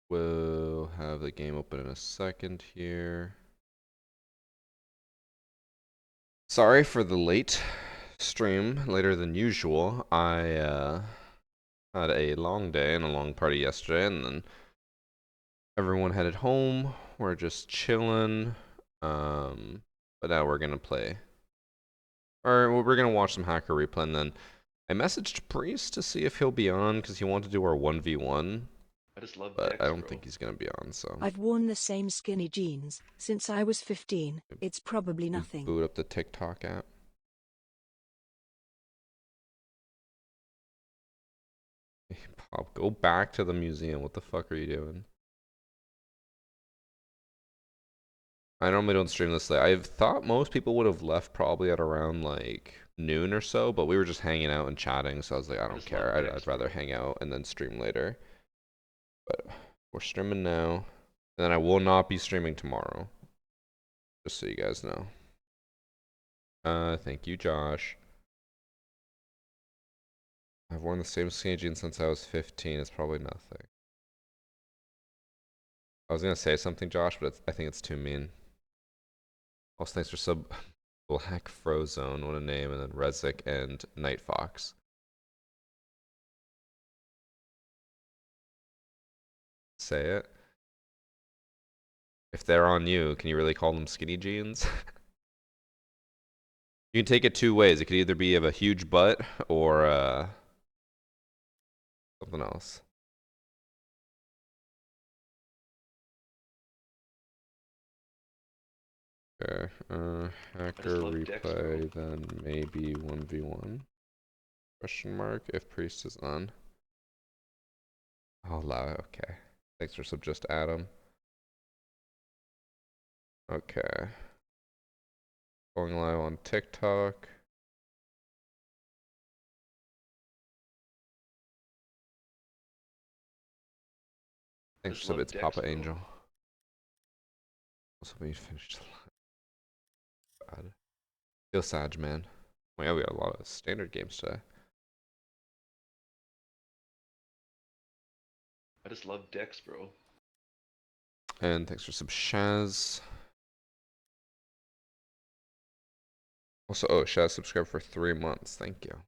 We'll have the game open in a second here. Sorry for the late stream, later than usual. I had a long day and a long party yesterday, and then everyone headed home. We're just chilling. But now we're gonna play. Or we're gonna watch some hacker replay, and then I messaged Priest to see if he'll be on because he wanted to do our 1v1. I just love But I Dex, don't bro. think he's gonna be on, so I've worn the same skinny jeans since I was 15. It's probably we nothing. boot up the TikTok app. Pop, go back to the museum. What the fuck are you doing? I normally don't stream this late. I thought most people would have left probably at around like noon or so, but we were just hanging out and chatting, so I was like, I I don't just love care. Dex, I'd rather bro. hang out and then stream later. But we're streaming now, and then I will not be streaming tomorrow, just so you guys know. Thank you, Josh. I've worn the same skinny jeans since I was 15. It's probably nothing. I was gonna say something, Josh, but I think it's too mean. Also, thanks for sub Black Frozone, what a name, and then Rezik and Night Fox. Say it. If they're on you, can you really call them skinny jeans? You can take it two ways. It could either be of a huge butt or something else. Okay. I just Hacker love Dex, bro. replay, then maybe 1v1. Question mark if priest is on. I'll allow it. Okay. Thanks for sub just Adam. Okay. Going live on TikTok. I Thanks for just sub. love It's Dex, Papa bro. Angel. Also, we finished the live. Feel sad, man. Oh yeah, we got a lot of standard games today. I just love Dex, bro. And thanks for sub Shaz. Also, oh, Shaz subscribed for 3 months. Thank you.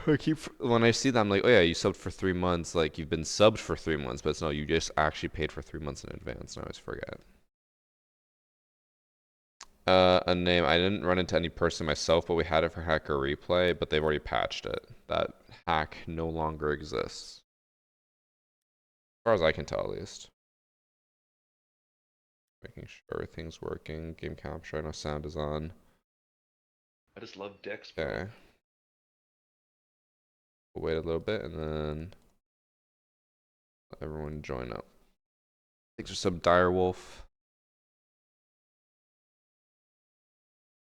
I keep when I see that I'm like, oh yeah, you subbed for 3 months. Like you've been subbed for 3 months, but it's no, you just actually paid for 3 months in advance. And I always forget. A name. I didn't run into any person myself, but we had it for Hacker Replay, but they've already patched it. That hack no longer exists. As far as I can tell, at least. Making sure everything's working. Game capture, I know sound is on. I just love Dex, bro. Okay. We'll wait a little bit and then let everyone join up. Thanks for sub Direwolf.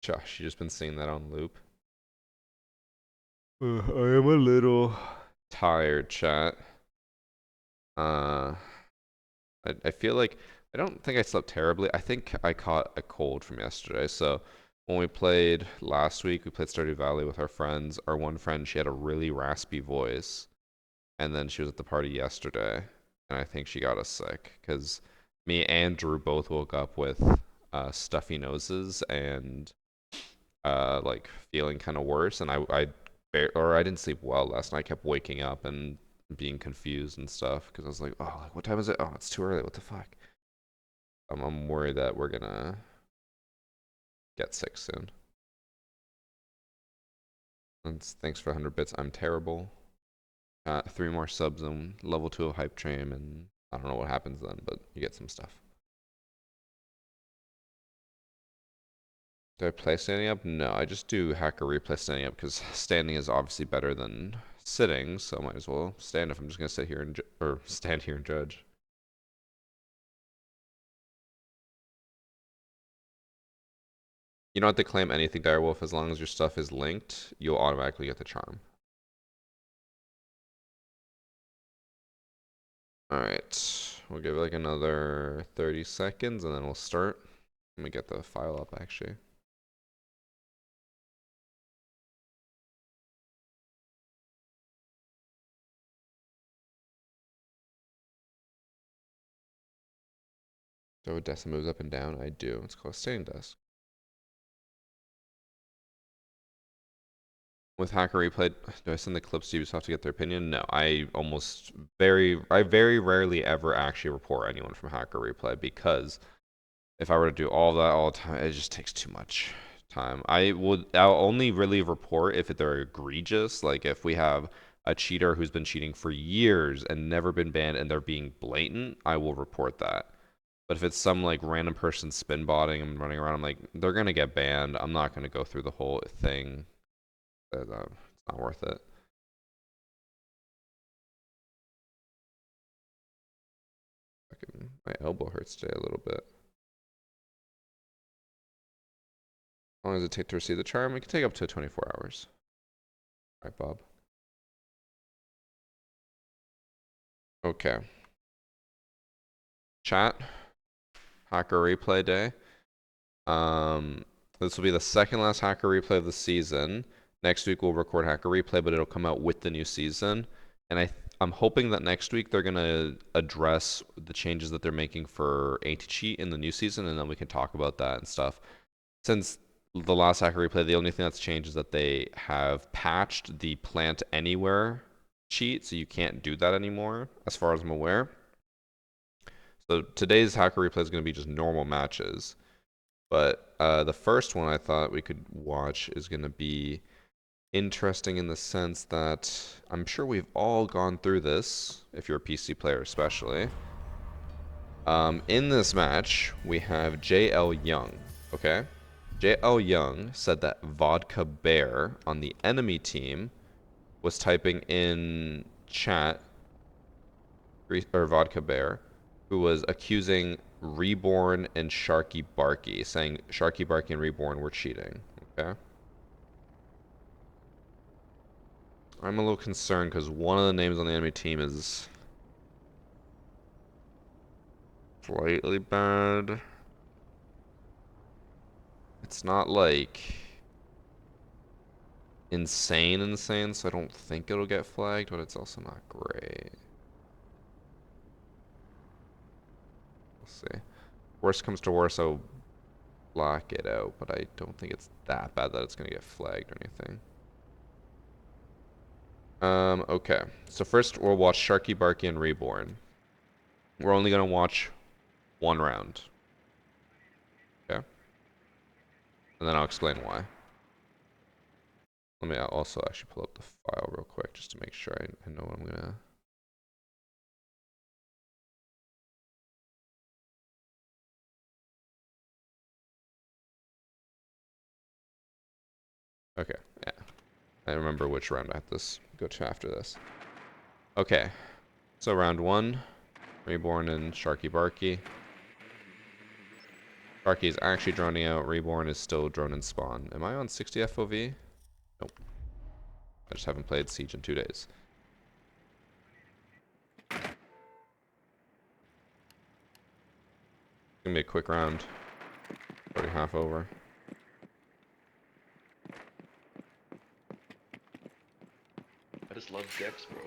Josh, you just been seeing that on loop. I am a little tired, chat. I feel like I don't think I slept terribly. I think I caught a cold from yesterday. So when we played last week, we played Stardew Valley with our friends. Our one friend, she had a really raspy voice, and then she was at the party yesterday, and I think she got us sick because me and Drew both woke up with stuffy noses and like feeling kind of worse, and I didn't sleep well last night. I kept waking up and being confused and stuff because I was like, oh, like what time is it? Oh, it's too early. What the fuck? I'm worried that we're gonna get sick soon. And thanks for 100 bits. I'm terrible. 3 more subs and level 2 of Hype Train, and I don't know what happens then, but you get some stuff. Do I play standing up? No, I just do hacker replay standing up because standing is obviously better than sitting, so I might as well stand if I'm just gonna sit here and or stand here and judge. You don't have to claim anything, Direwolf, as long as your stuff is linked, you'll automatically get the charm. Alright, we'll give it like another 30 seconds and then we'll start. Let me get the file up actually. So a desk that moves up and down? I do. It's called a standing desk. With Hacker Replay, do I send the clips to Ubisoft to get their opinion? No, I very rarely ever actually report anyone from Hacker Replay because if I were to do all that all the time, it just takes too much time. I'll only really report if they're egregious, like if we have a cheater who's been cheating for years and never been banned and they're being blatant, I will report that. But if it's some like random person spin botting and running around, I'm like, they're gonna get banned. I'm not gonna go through the whole thing. It's not worth it. Fucking, my elbow hurts today a little bit. How long does it take to receive the charm? It can take up to 24 hours. All right, Bob. Okay. Chat. Hacker replay day. This will be the second last Hacker replay of the season. Next week we'll record Hacker replay, but it'll come out with the new season. And I'm hoping that next week they're gonna address the changes that they're making for anti-cheat in the new season, and then we can talk about that and stuff. Since the last Hacker replay, the only thing that's changed is that they have patched the plant anywhere cheat, so you can't do that anymore, as far as I'm aware. So today's Hacker replay is going to be just normal matches. But the first one I thought we could watch is going to be interesting in the sense that I'm sure we've all gone through this, if you're a PC player especially. In this match, we have JL Young, okay? JL Young said that Vodka Bear on the enemy team was typing in chat, or Vodka Bear, who was accusing Reborn and Sharky Barky, saying Sharky Barky and Reborn were cheating. Okay. I'm a little concerned because one of the names on the enemy team is slightly bad. It's not like insane, so I don't think it'll get flagged, but it's also not great. We'll see. Worst comes to worst, I'll block it out, but I don't think it's that bad that it's gonna get flagged or anything. Okay. So first we'll watch Sharky Barky and Reborn. We're only gonna watch one round. Okay? And then I'll explain why. Let me also actually pull up the file real quick just to make sure I know what I'm gonna. Okay, yeah. I remember which round I have to go to after this. Okay. So round one, Reborn and Sharky Barky. Sharky is actually droning out. Reborn is still drone and spawn. Am I on 60 FOV? Nope. I just haven't played Siege in 2 days. Gonna be a quick round. Already half over. I just love Dex, bro.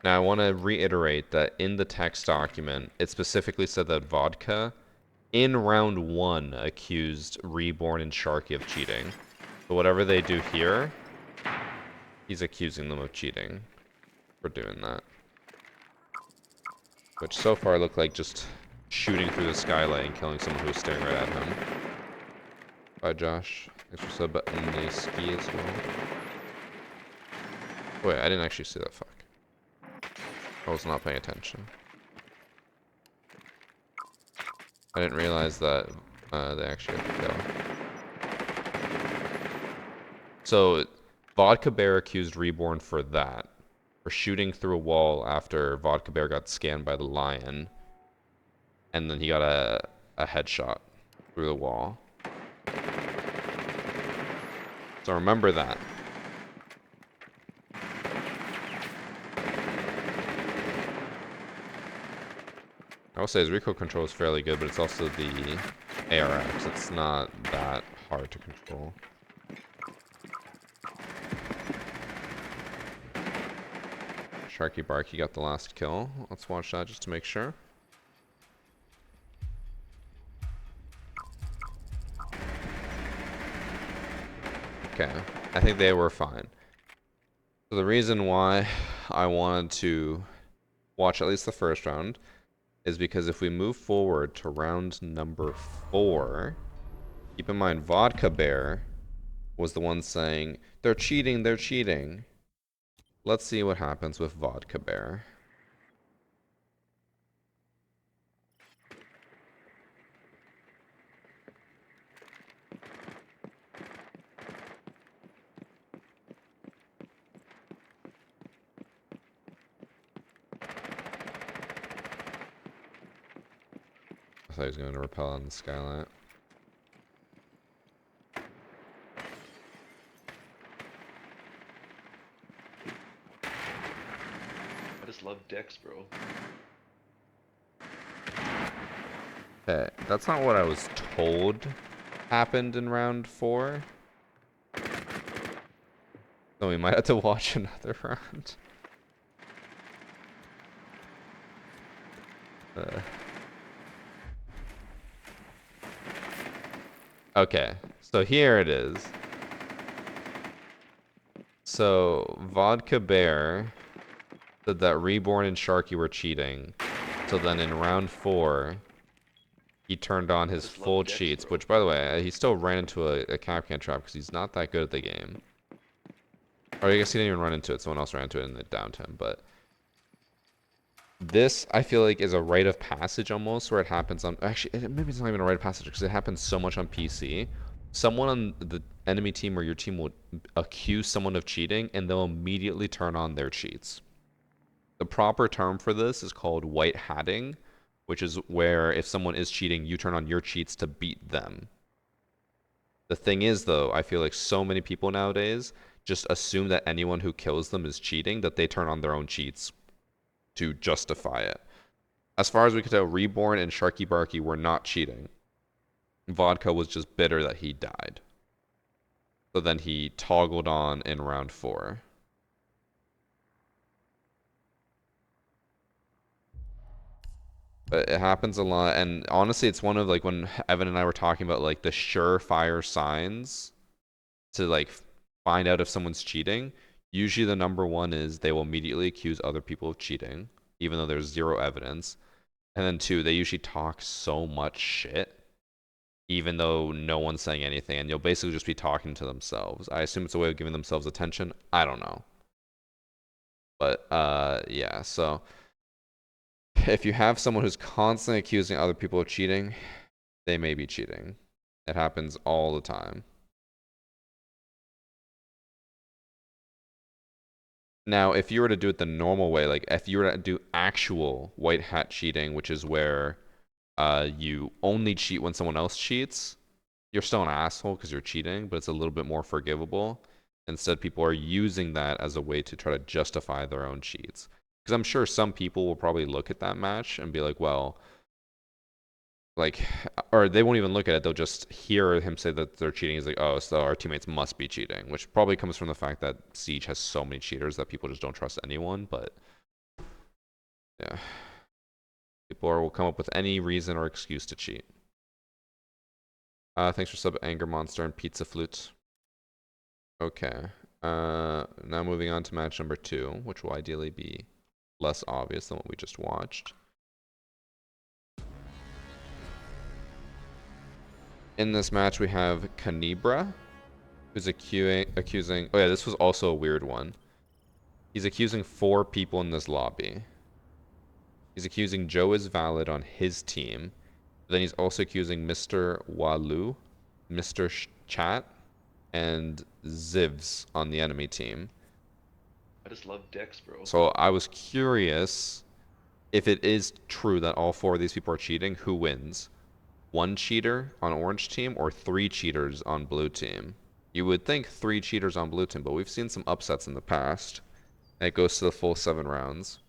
Now I want to reiterate that in the text document, it specifically said that Vodka, in round one, accused Reborn and Sharky of cheating. But whatever they do here, he's accusing them of cheating for doing that. Which so far looked like just shooting through the skylight and killing someone who was staring right at him. Bye, Josh. Thanks for sub Niski as well. Wait, I didn't actually see that. Fuck. I was not paying attention. I didn't realize that they actually have to kill. So, Vodka Bear accused Reborn for that. For shooting through a wall after Vodka Bear got scanned by the lion. And then he got a headshot through the wall. So remember that. I will say his recoil control is fairly good, but it's also the ARX. It's not that hard to control. Sharky Barky got the last kill. Let's watch that just to make sure. Okay. I think they were fine. So the reason why I wanted to watch at least the first round is because if we move forward to round number 4, keep in mind Vodka Bear was the one saying, they're cheating, they're cheating. Let's see what happens with Vodka Bear. I thought he was going to repel on the skylight. I just love dicks, bro. Okay, that's not what I was told happened in round 4. So we might have to watch another round. Okay, so here it is. So Vodka Bear said that Reborn and Sharky were cheating. So then in round 4, he turned on his Just love full dicks, cheats, bro. which, by the way, he still ran into a Capcan trap because he's not that good at the game. Or I guess he didn't even run into it. Someone else ran into it and it downed him. But this, I feel like, is a rite of passage almost, where it happens on... Actually, maybe it's not even a rite of passage because it happens so much on PC. Someone on the enemy team or your team will accuse someone of cheating and they'll immediately turn on their cheats. The proper term for this is called white hatting, which is where if someone is cheating, you turn on your cheats to beat them. The thing is, though, I feel like so many people nowadays just assume that anyone who kills them is cheating, that they turn on their own cheats to justify it. As far as we could tell, Reborn and Sharky Barky were not cheating. Vodka was just bitter that he died. So then he toggled on in round 4. But it happens a lot, and honestly, it's one of like when Evan and I were talking about like the surefire signs to like find out if someone's cheating. Usually, the number one is they will immediately accuse other people of cheating, even though there's zero evidence. And then 2, they usually talk so much shit, even though no one's saying anything, and you'll basically just be talking to themselves. I assume it's a way of giving themselves attention. I don't know. But yeah, so if you have someone who's constantly accusing other people of cheating, they may be cheating. It happens all the time. Now, if you were to do it the normal way, like if you were to do actual white hat cheating, which is where you only cheat when someone else cheats, you're still an asshole because you're cheating, but it's a little bit more forgivable. Instead, people are using that as a way to try to justify their own cheats. Because I'm sure some people will probably look at that match and be like, well, like, or they won't even look at it. They'll just hear him say that they're cheating. He's like, oh, so our teammates must be cheating, which probably comes from the fact that Siege has so many cheaters that people just don't trust anyone. But yeah, people will come up with any reason or excuse to cheat. Thanks for sub, Anger Monster and Pizza Flute. Okay. Now moving on to match number 2, which will ideally be less obvious than what we just watched. In this match, we have Canibra, who's accusing... Oh yeah, this was also a weird one. He's accusing 4 people in this lobby. He's accusing Joe is valid on his team. Then he's also accusing Mr. Walu, Mr. Chat, and Zivs on the enemy team. I just love dicks, bro. So I was curious if it is true that all 4 of these people are cheating, who wins? 1 cheater on orange team or 3 cheaters on blue team? You would think 3 cheaters on blue team, but we've seen some upsets in the past. And it goes to the full 7 rounds.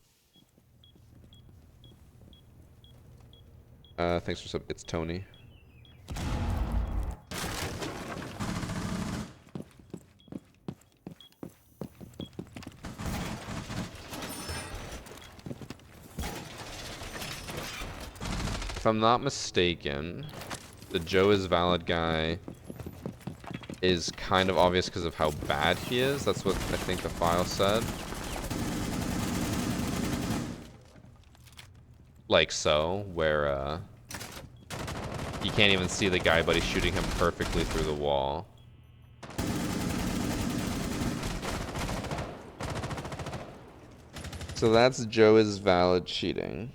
Thanks for sub. It's Tony. If I'm not mistaken, the Joe is valid guy is kind of obvious because of how bad he is. That's what I think the file said. Like so, where you can't even see the guy, but he's shooting him perfectly through the wall. So that's Joe is valid cheating.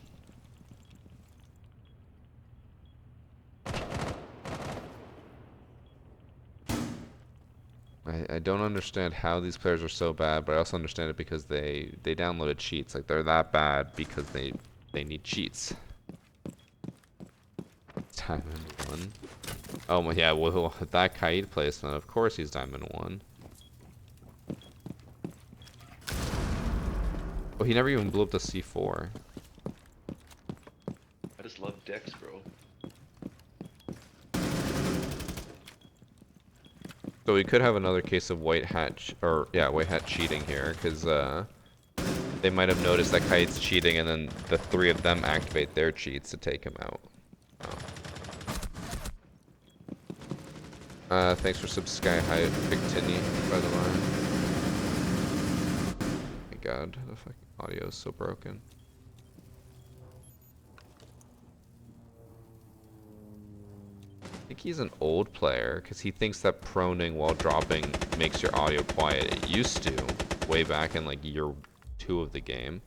I don't understand how these players are so bad, but I also understand it because they downloaded cheats. Like they're that bad because they need cheats. Diamond 1. Oh my, yeah, well, that Kaid placement, of course he's Diamond 1. Oh, he never even blew up the C4. I just love Dex, bro. So we could have another case of white hat, white hat cheating here, because they might have noticed that Kaid's cheating, and then the three of them activate their cheats to take him out. Thanks for Sky High Victini, by the way. My god, the fucking audio is so broken. I think he's an old player, because he thinks that proning while dropping makes your audio quiet. It used to, way back in like year 2 of the game.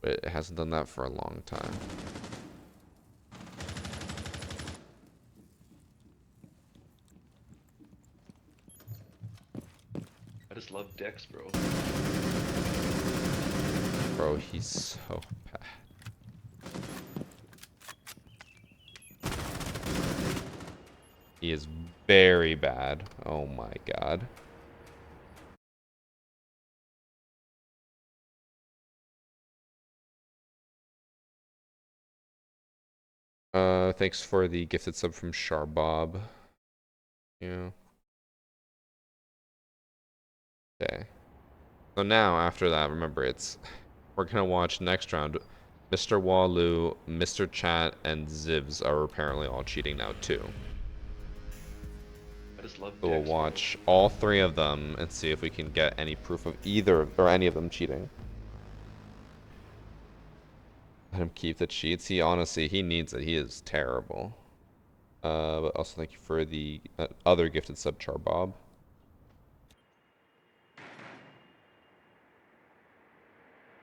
But it hasn't done that for a long time. I just love Dex, bro. Bro, he's so bad. He is very bad. Oh my god. Thanks for the gifted sub from Sharbob. Yeah. Okay. So now, after that, remember, we're gonna watch next round. Mr. Walu, Mr. Chat, and Zivs are apparently all cheating now too. I just love So we'll Dex, watch all three of them and see if we can get any proof of either or any of them cheating. Let him keep the cheats. He honestly, he needs it. He is terrible. But also thank you for the other gifted sub, Charbob.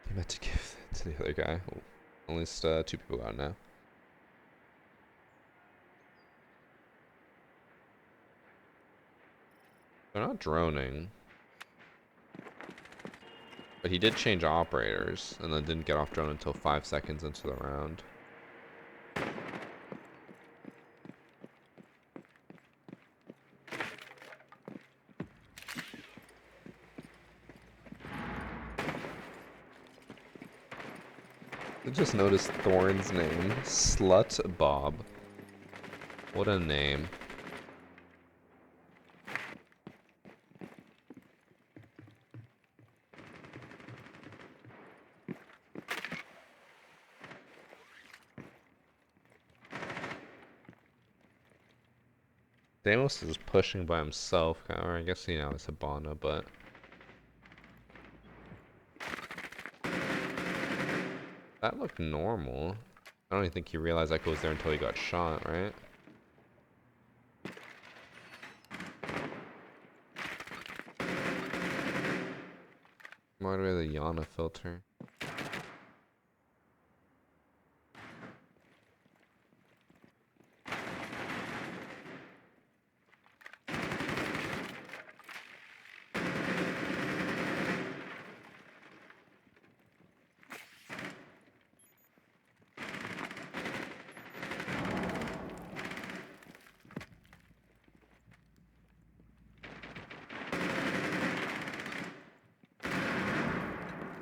I meant to give it to the other guy. Well, at least 2 people got it now. They're not droning. But he did change operators, and then didn't get off drone until 5 seconds into the round. I just noticed Thorn's name. Slut Bob. What a name. Damos is pushing by himself, or I guess, it's Hibana, but... That looked normal. I don't even think he realized that goes there until he got shot, right? Why do we have the Yana filter?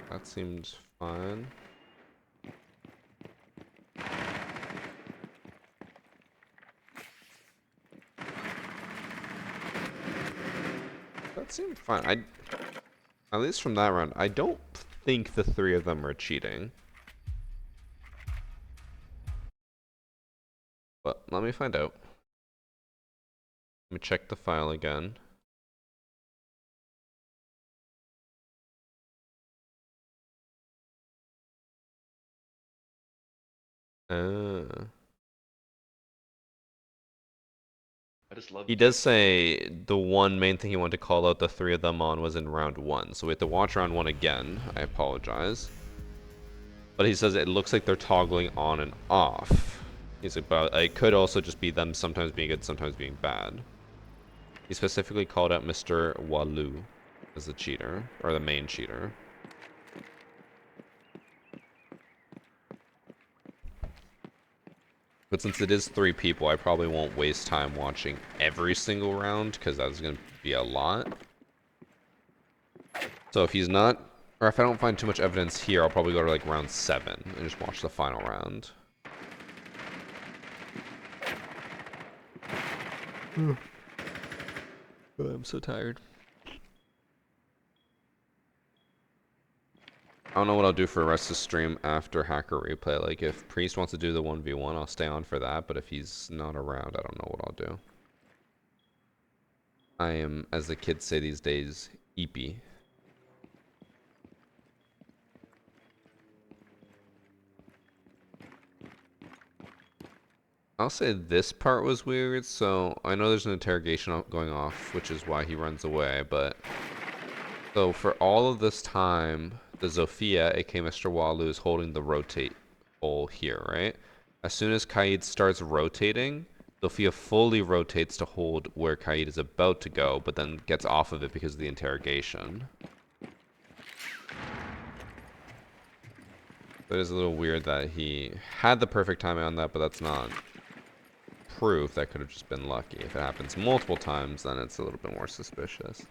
That seemed fine. That seemed fine. At least from that round, I don't think the three of them are cheating. But let me find out. Let me check the file again. Uh, I just love he does dicks, bro. say the one main thing he wanted to call out the three of them on was in round 1. So we have to watch round 1 again. I apologize. But he says it looks like they're toggling on and off. He's like, but it could also just be them sometimes being good, sometimes being bad. He specifically called out Mr. Walu as the cheater, or the main cheater. But since it is 3 people, I probably won't waste time watching every single round, because that's going to be a lot. So if he's not, or if I don't find too much evidence here, I'll probably go to like round 7 and just watch the final round. Oh, I'm so tired. I don't know what I'll do for the rest of the stream after Hacker Replay. Like, if Priest wants to do the 1v1, I'll stay on for that. But if he's not around, I don't know what I'll do. I am, as the kids say these days, eepy. I'll say this part was weird. So, I know there's an interrogation going off, which is why he runs away. But, so for all of this time, the Zofia, aka Mr. Walu, is holding the rotate hole here, right? As soon as Kaid starts rotating, Zofia fully rotates to hold where Kaid is about to go, but then gets off of it because of the interrogation. So it is a little weird that he had the perfect timing on that, but that's not proof. That could have just been lucky. If it happens multiple times, then it's a little bit more suspicious.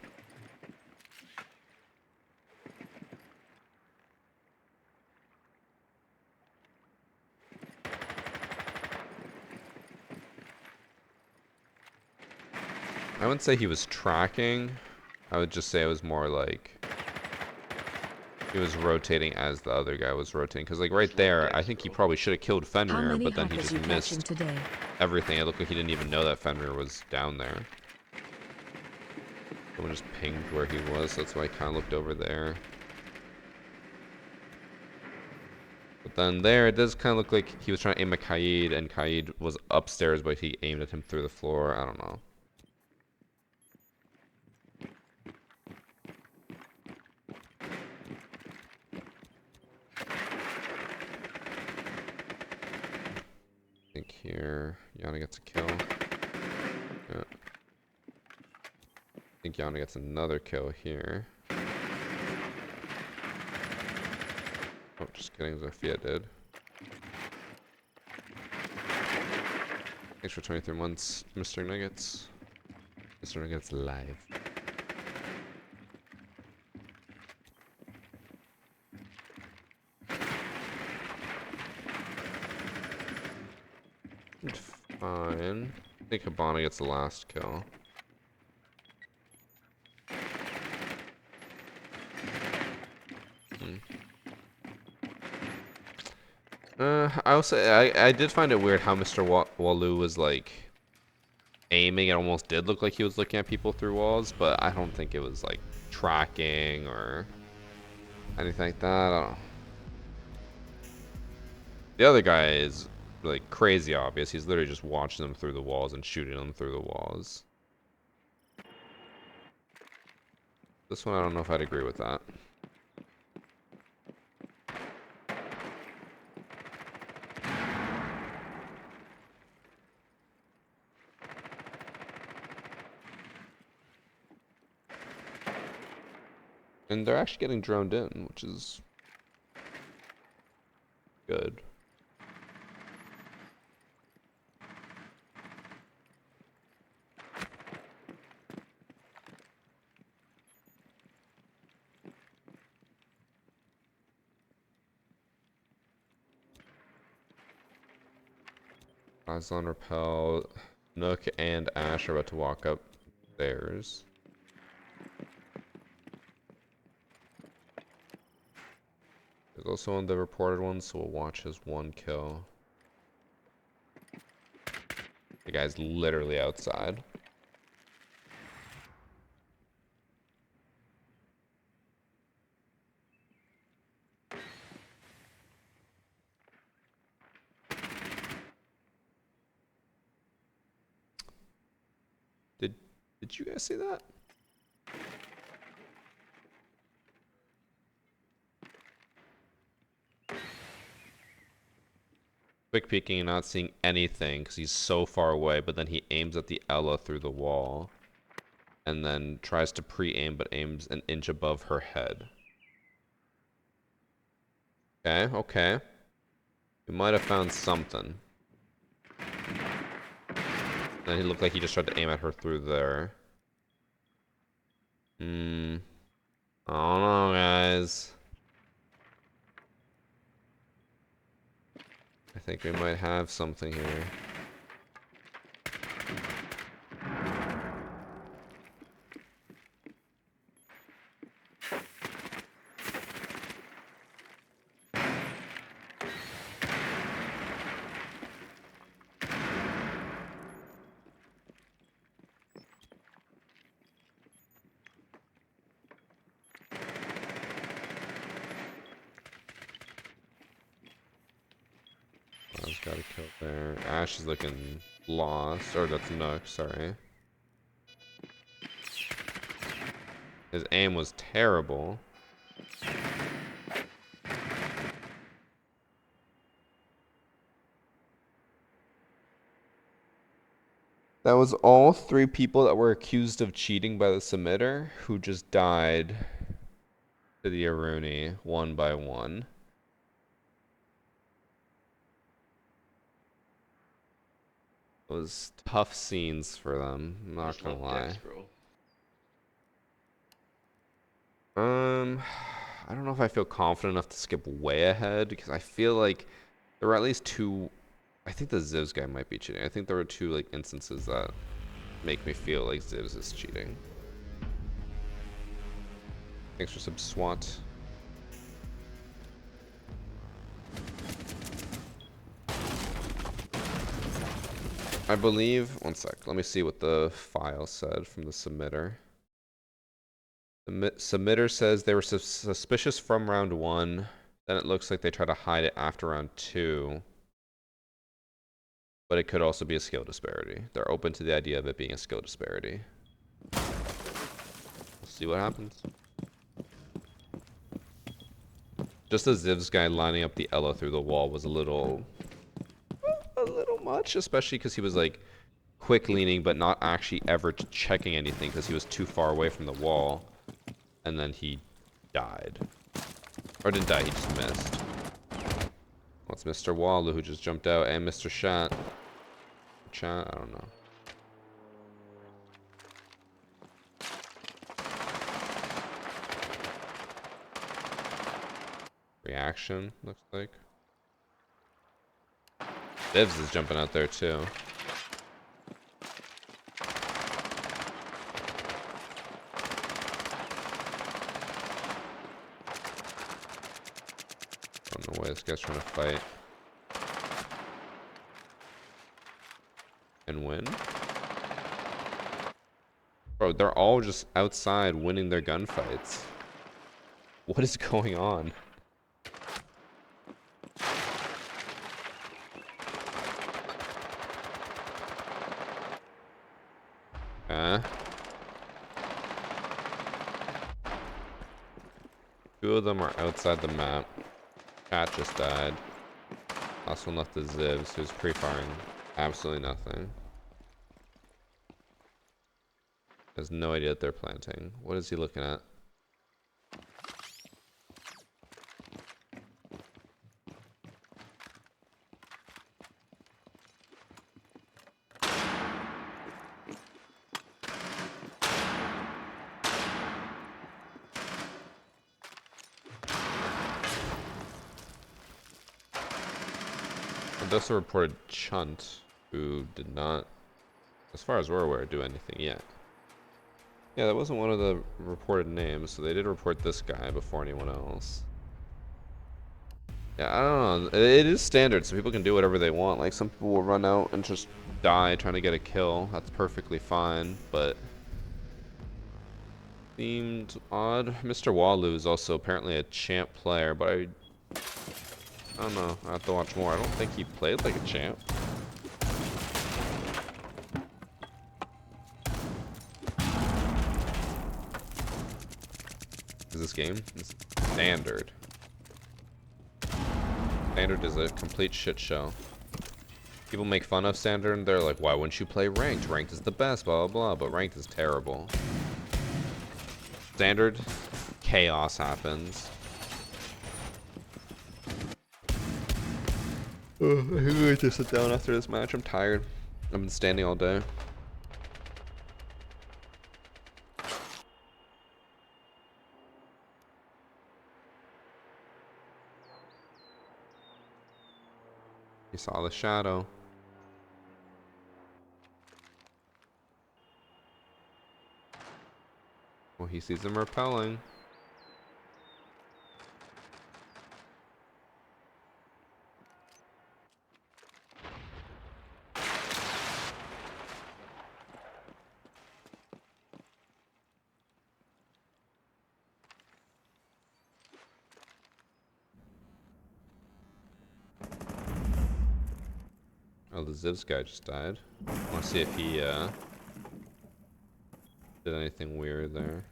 I wouldn't say he was tracking. I would just say it was more like he was rotating as the other guy was rotating. Because, like, right there, I think he probably should have killed How Fenrir, many but then he hackers just you catching missed today? everything. It looked like he didn't even know that Fenrir was down there. Someone just pinged where he was, so that's why I kind of looked over there. But then there, it does kind of look like he was trying to aim at Kaid, and Kaid was upstairs, but he aimed at him through the floor. I don't know. I think here, Yana gets a kill. Yeah. I think Yana gets another kill here. Oh, just kidding, Zofia did. Thanks for 23 months, Mr. Nuggets. Mr. Nuggets live. Fine. I think Habana gets the last kill. I will say I did find it weird how Mr. Walu was like aiming. It almost did look like he was looking at people through walls, but I don't think it was like tracking or anything like that. I don't know. The other guy is like crazy obvious. He's literally just watching them through the walls and shooting them through the walls. This one, I don't know if I'd agree with that. And they're actually getting droned in, which is good. Aslan Repel, Nook and Ash are about to walk up stairs. There's also one of the reported ones, so we'll watch his one kill. The guy's literally outside. Did you guys see that? Quick peeking and not seeing anything because he's so far away, but then he aims at the Ella through the wall. And then tries to pre-aim, but aims an inch above her head. Okay, okay. We might have found something. And he looked like he just tried to aim at her through there. I don't know, guys. I think we might have something here. I've got a kill there. Ash is looking lost. Or that's Nook, sorry. His aim was terrible. That was all 3 people that were accused of cheating by the submitter who just died to the Aruni one by one. It was tough scenes for them, I'm I not just gonna love lie. Dex, bro. I don't know if I feel confident enough to skip way ahead because I feel like there were at least 2. I think the Zivs guy might be cheating. I think there were 2 like instances that make me feel like Zivs is cheating. Thanks for sub SWAT. I believe, one sec, let me see what the file said from the submitter. The submitter says they were suspicious from round 1, then it looks like they try to hide it after round 2. But it could also be a skill disparity. They're open to the idea of it being a skill disparity. We'll see what happens. Just the Zivs guy lining up the Ella through the wall was a little much, especially because he was like quick leaning, but not actually ever checking anything because he was too far away from the wall. And then he died. Or didn't die, he just missed. Well, it's Mr. Wallu who just jumped out, and Mr. Shat. Chat, I don't know. Reaction, looks like. Vivs is jumping out there too. Don't know why this guy's trying to fight. And win? Bro, they're all just outside winning their gunfights. What is going on? Huh? 2 of them are outside the map. Cat just died. Last one left is Zivs, who's pre-firing absolutely nothing. Has no idea that they're planting. What is he looking at? And also reported Chunt, who did not, as far as we're aware, do anything yet. Yeah, that wasn't one of the reported names, so they did report this guy before anyone else. Yeah, I don't know. It is standard, so people can do whatever they want. Like, some people will run out and just die trying to get a kill. That's perfectly fine, but seemed odd. Mr. Wallu is also apparently a champ player, but I don't know. I have to watch more. I don't think he played like a champ. game? It's standard. Standard is a complete shit show. People make fun of standard and they're like, why wouldn't you play ranked? Ranked is the best, blah blah blah, but ranked is terrible. Standard, chaos happens. I think I need to sit down after this match. I'm tired. I've been standing all day. You saw the shadow. Well, he sees him repelling. Oh, the Zivs guy just died. I want to see if he did anything weird there.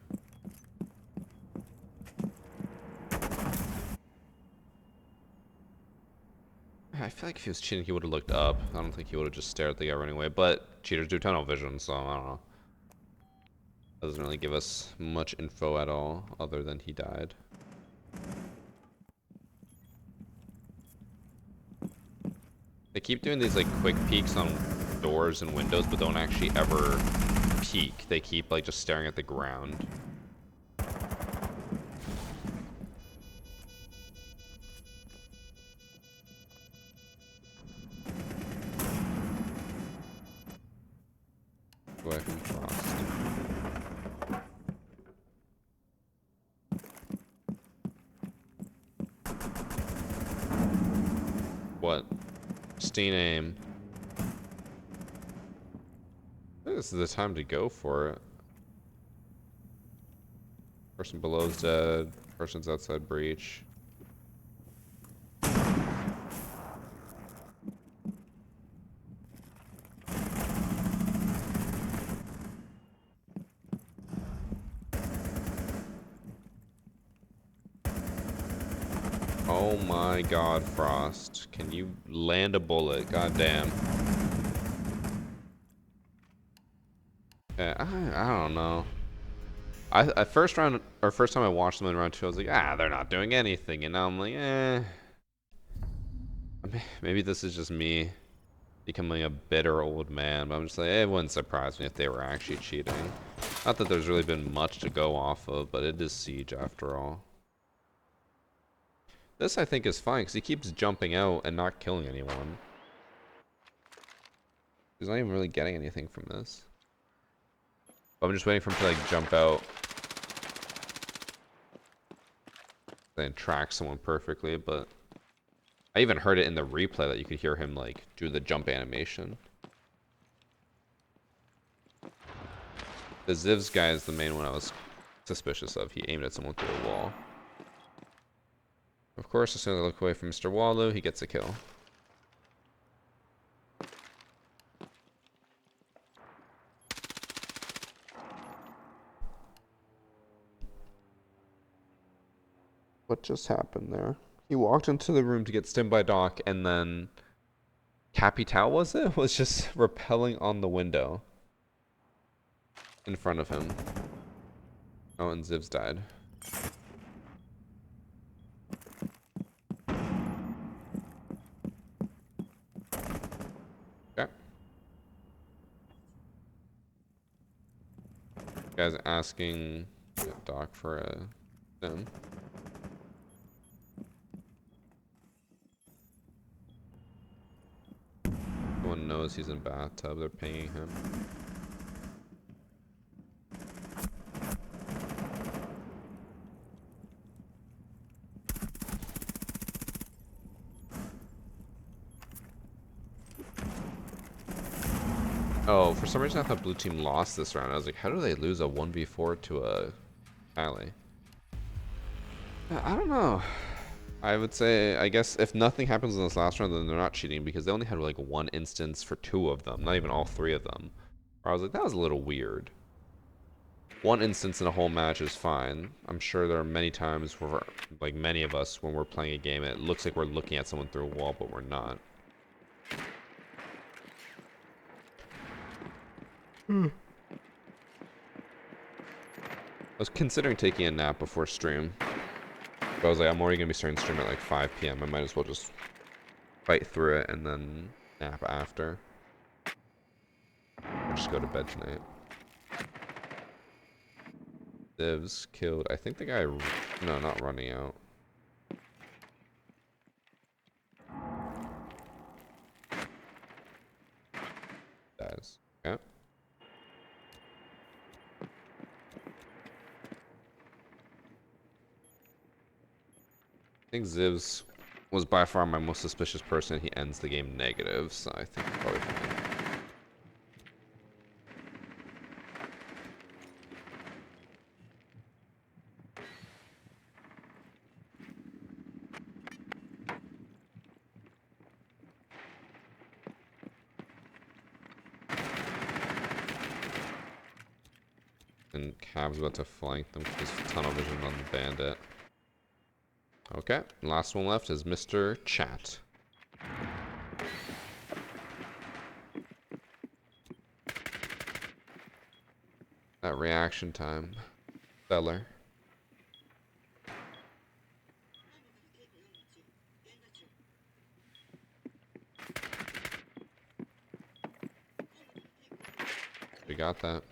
I feel like if he was cheating, he would have looked up. I don't think he would have just stared at the guy running away. But cheaters do tunnel vision, so I don't know. Doesn't really give us much info at all, other than he died. They keep doing these like quick peeks on doors and windows, but don't actually ever peek. They keep like just staring at the ground. Away from Frost. What? Pristine aim. I think this is the time to go for it. Person below is dead. Person's outside breach. Oh my god, Frost. Can you land a bullet? God damn. Okay, I don't know. First time I watched them in round 2, I was like, they're not doing anything. And now I'm like, maybe this is just me becoming a bitter old man, but I'm just like, it wouldn't surprise me if they were actually cheating. Not that there's really been much to go off of, but it is Siege after all. This I think is fine, because he keeps jumping out and not killing anyone. He's not even really getting anything from this. But I'm just waiting for him to like jump out. Then track someone perfectly, but I even heard it in the replay that you could hear him like do the jump animation. The Zivs guy is the main one I was suspicious of. He aimed at someone through a wall. Of course, as soon as I look away from Mr. Wallow, he gets a kill. What just happened there? He walked into the room to get stimmed by Doc, and then Capital, was it? Was just rappelling on the window in front of him. Oh, and Zivs died. Okay. Guys asking Doc for a stim. Everyone knows he's in bathtub. They're pinging him. Oh, for some reason I thought blue team lost this round. I was like, how do they lose a 1v4 to a Alley? I don't know. I would say, I guess if nothing happens in this last round, then they're not cheating, because they only had like one instance for 2 of them, not even all 3 of them. Where I was like, that was a little weird. one instance in a whole match is fine. I'm sure there are many times where, like many of us, when we're playing a game, it looks like we're looking at someone through a wall, but we're not. I was considering taking a nap before stream. But I was like, I'm already going to be starting stream at like 5 p.m. I might as well just fight through it and then nap after. Or just go to bed tonight. Divs killed. I think the guy... No, not running out. Dies. Okay. I think Zivs was by far my most suspicious person. He ends the game negative, so I think he's probably fine. And Cav's about to flank them because tunnel vision on the bandit. Okay, last one left is Mr. Chat. That reaction time. Stellar. We got that.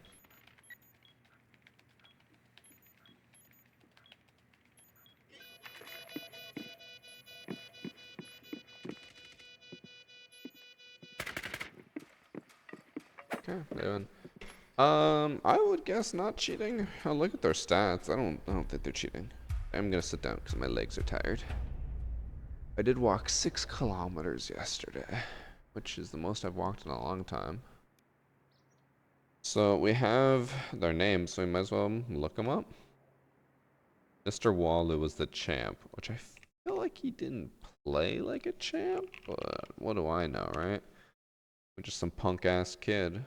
Okay, they win. I would guess not cheating. I'll look at their stats. I don't think they're cheating. I'm gonna sit down because my legs are tired. I did walk 6 kilometers yesterday, which is the most I've walked in a long time. So we have their names, so we might as well look them up. Mr. Walu was the champ, which I feel like he didn't play like a champ, but what do I know, right? We're just some punk ass kid.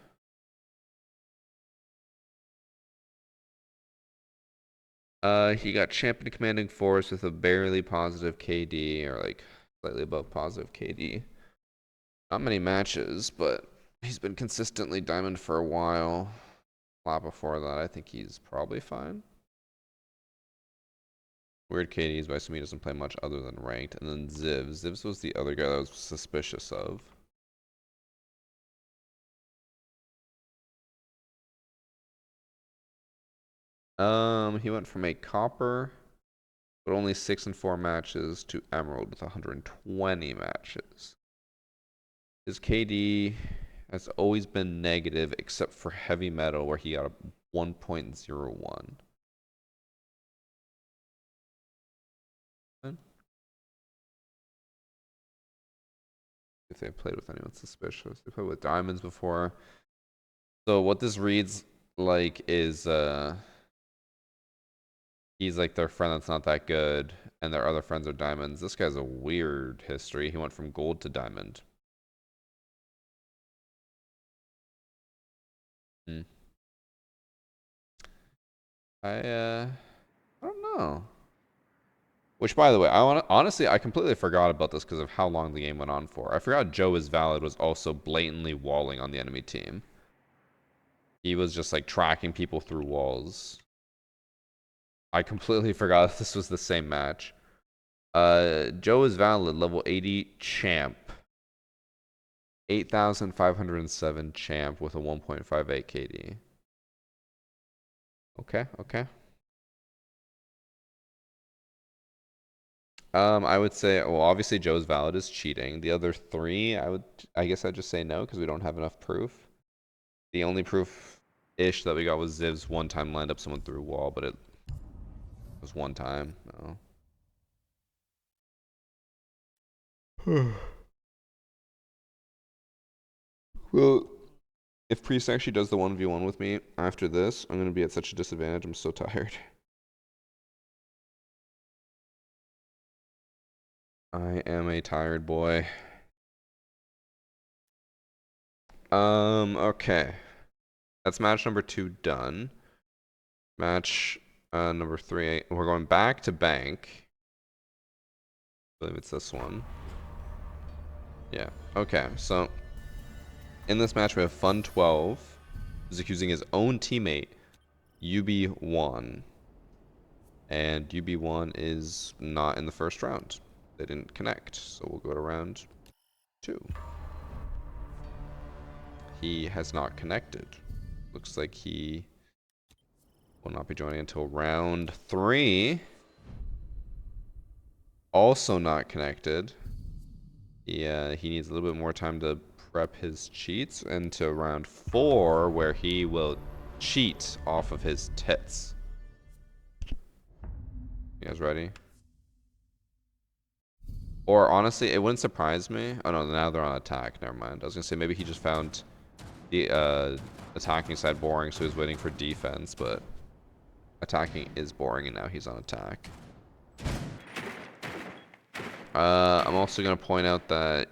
He got champion commanding force with a barely positive KD, or like slightly above positive KD. Not many matches, but he's been consistently diamond for a while. A lot before that, I think he's probably fine. Weird KDs, but I assume he doesn't play much other than ranked. And then Zivs. Zivs was the other guy that I was suspicious of. He went from a copper, but only 6 and 4 matches, to emerald with 120 matches. His KD has always been negative, except for heavy metal, where he got a 1.01. If they played with anyone suspicious, they played with diamonds before. So what this reads like is he's like their friend that's not that good, and their other friends are diamonds. This guy's a weird history. He went from gold to diamond. Hmm. I don't know. Which, by the way, honestly, I completely forgot about this because of how long the game went on for. I forgot Joe is valid was also blatantly walling on the enemy team. He was just like tracking people through walls. I completely forgot this was the same match. Joe is valid, level 80 champ. 8,507 champ with a 1.58 KD. Okay, okay. I would say, well, obviously Joe's valid is cheating. The other three, I guess I'd just say no because we don't have enough proof. The only proof-ish that we got was Ziv's one time lined up someone through a wall, but it was one time. No. Well, if Priest actually does the 1v1 with me after this, I'm going to be at such a disadvantage. I'm so tired. I am a tired boy. Okay. That's match number 2 done. Match number 3. We're going back to bank. I believe it's this one. Yeah. Okay. So in this match we have Fun 12, who's accusing his own teammate UB1, and UB1 is not in the first round. They didn't connect, so we'll go to round 2. He has not connected. Looks like he will not be joining until round 3. Also not connected. Yeah, he needs a little bit more time to prep his cheats into round 4, where he will cheat off of his tits. You guys ready? Or honestly, it wouldn't surprise me. Oh no, now they're on attack. Never mind. I was gonna say maybe he just found the attacking side boring, so he's waiting for defense, but attacking is boring and now he's on attack. I'm also gonna point out that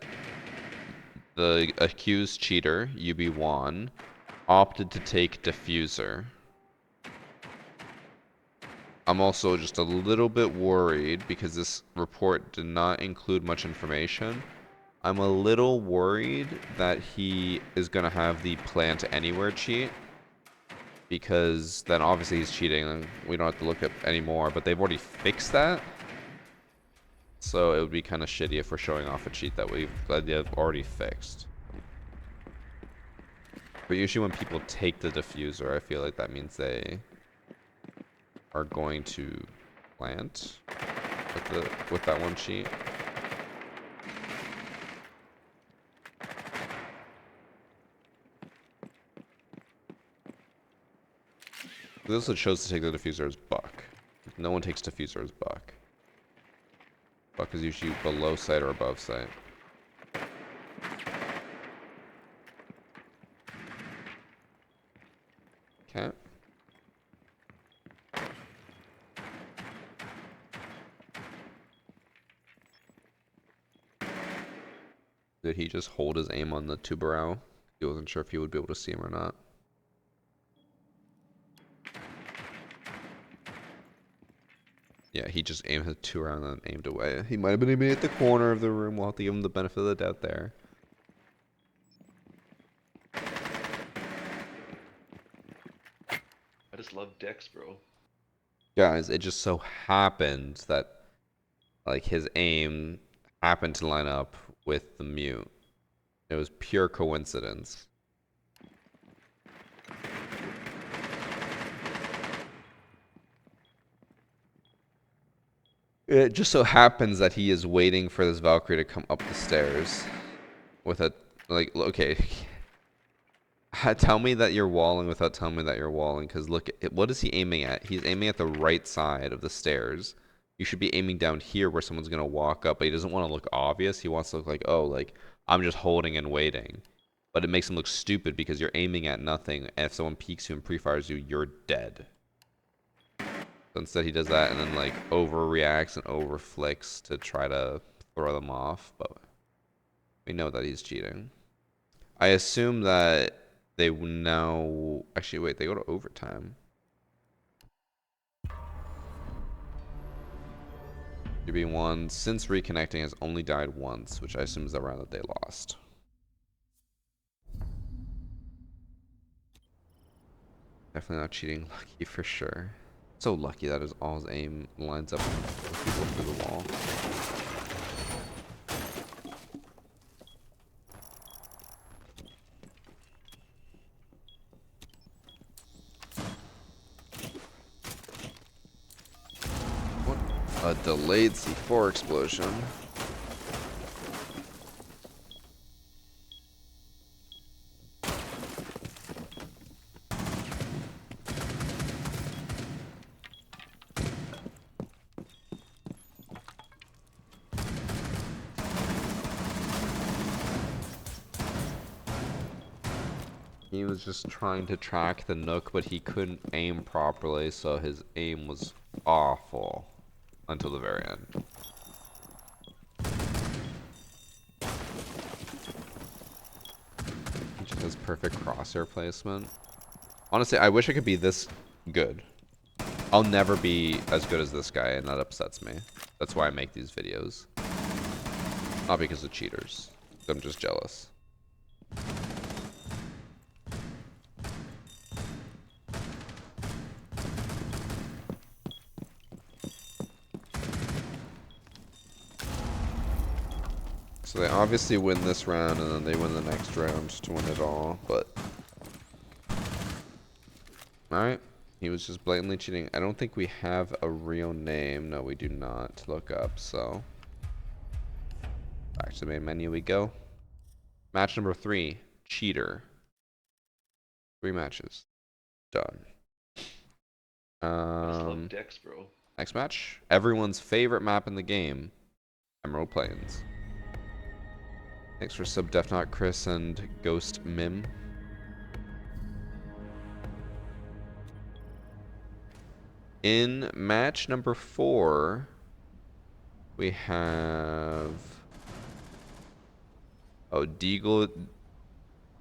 the accused cheater, UB1, opted to take diffuser. I'm also just a little bit worried because this report did not include much information. I'm a little worried that he is going to have the plant anywhere cheat, because then obviously he's cheating and we don't have to look up anymore, but they've already fixed that. So it would be kind of shitty if we're showing off a cheat that they've already fixed. But usually when people take the diffuser, I feel like that means they are going to plant with that one cheat. This one chose to take the diffuser as Buck. No one takes diffuser as Buck. Buck is usually below sight or above sight. Okay. Did he just hold his aim on the Tubarão? He wasn't sure if he would be able to see him or not. Yeah, he just aimed his Tubarão and then aimed away. He might have been aiming at the corner of the room. We'll have to give him the benefit of the doubt there. I just love Dex, bro. Guys, it just so happened that like his aim happened to line up with the mute. It was pure coincidence. It just so happens that he is waiting for this Valkyrie to come up the stairs with a, like, okay. Tell me that you're walling without telling me that you're walling, because look, what is he aiming at? He's aiming at the right side of the stairs. You should be aiming down here where someone's going to walk up, but he doesn't want to look obvious. He wants to look like, oh, like, I'm just holding and waiting. But it makes him look stupid because you're aiming at nothing, and if someone peeks you and pre-fires you, you're dead. So instead he does that and then like overreacts and overflicks to try to throw them off, but we know that he's cheating. I assume that they now actually wait, they go to overtime. UB1 since reconnecting has only died once, which I assume is the round that they lost. Definitely not cheating, lucky for sure. So lucky that all his aim lines up with people through the wall. What a delayed C4 explosion. He was just trying to track the Nook, but he couldn't aim properly, so his aim was awful until the very end. He just has perfect crosshair placement. Honestly, I wish I could be this good I'll never be as good as this guy, and that upsets me. That's why I make these videos. Not because of cheaters. I'm just jealous. So they obviously win this round, and then they win the next round to win it all, but... Alright. He was just blatantly cheating. I don't think we have a real name. No, we do not to look up, so... Back to the main menu we go. Match number 3. Cheater. 3 matches. Done. I just love Dex, bro. Next match. Everyone's favorite map in the game. Emerald Plains. Thanks for sub Defnot Chris and Ghost Mim. In match number 4, we have Deagle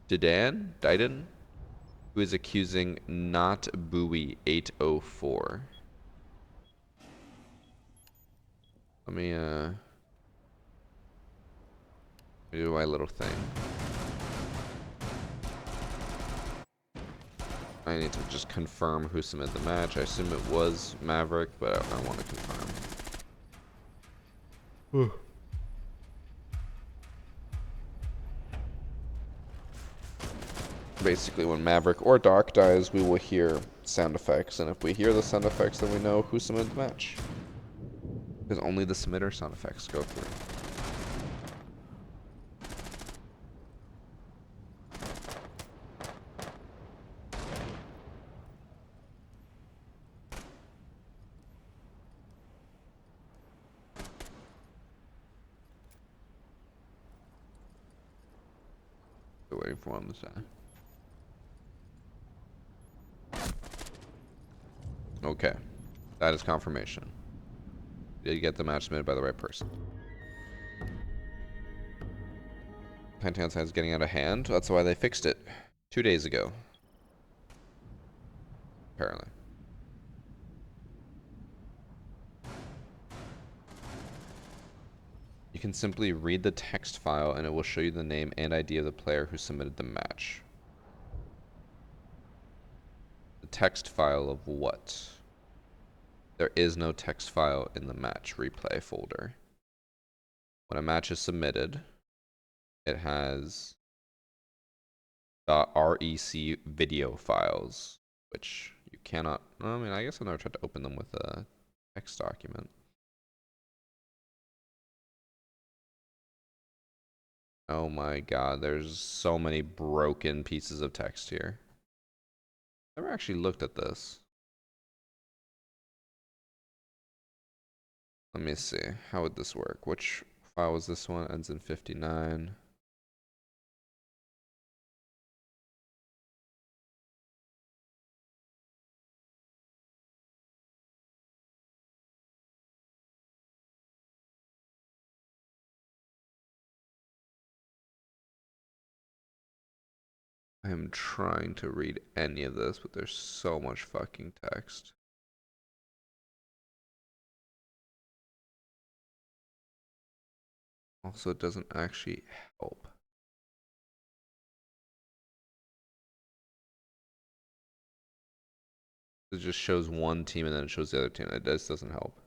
Didan, who is accusing Not Buoy 804. Let me do my little thing. I need to just confirm who submitted the match. I assume it was Maverick, but I want to confirm. Basically, when Maverick or Doc dies, we will hear sound effects, and if we hear the sound effects, then we know who submitted the match. Because only the submitter sound effects go through. Still waiting for one to say. Okay. That is confirmation. Did get the match submitted by the right person. Pantheon is getting out of hand. That's why they fixed it 2 days ago. Apparently. You can simply read the text file and it will show you the name and ID of the player who submitted the match. The text file of what? There is no text file in the match replay folder. When a match is submitted, it has .rec video files, which you cannot, I mean, I guess I've never tried to open them with a text document. Oh my god, there's so many broken pieces of text here. Never actually looked at this. Let me see. How would this work? Which file was this one? Ends in 59. I am trying to read any of this, but there's so much fucking text. Also, it doesn't actually help. It just shows one team and then it shows the other team. It just doesn't help.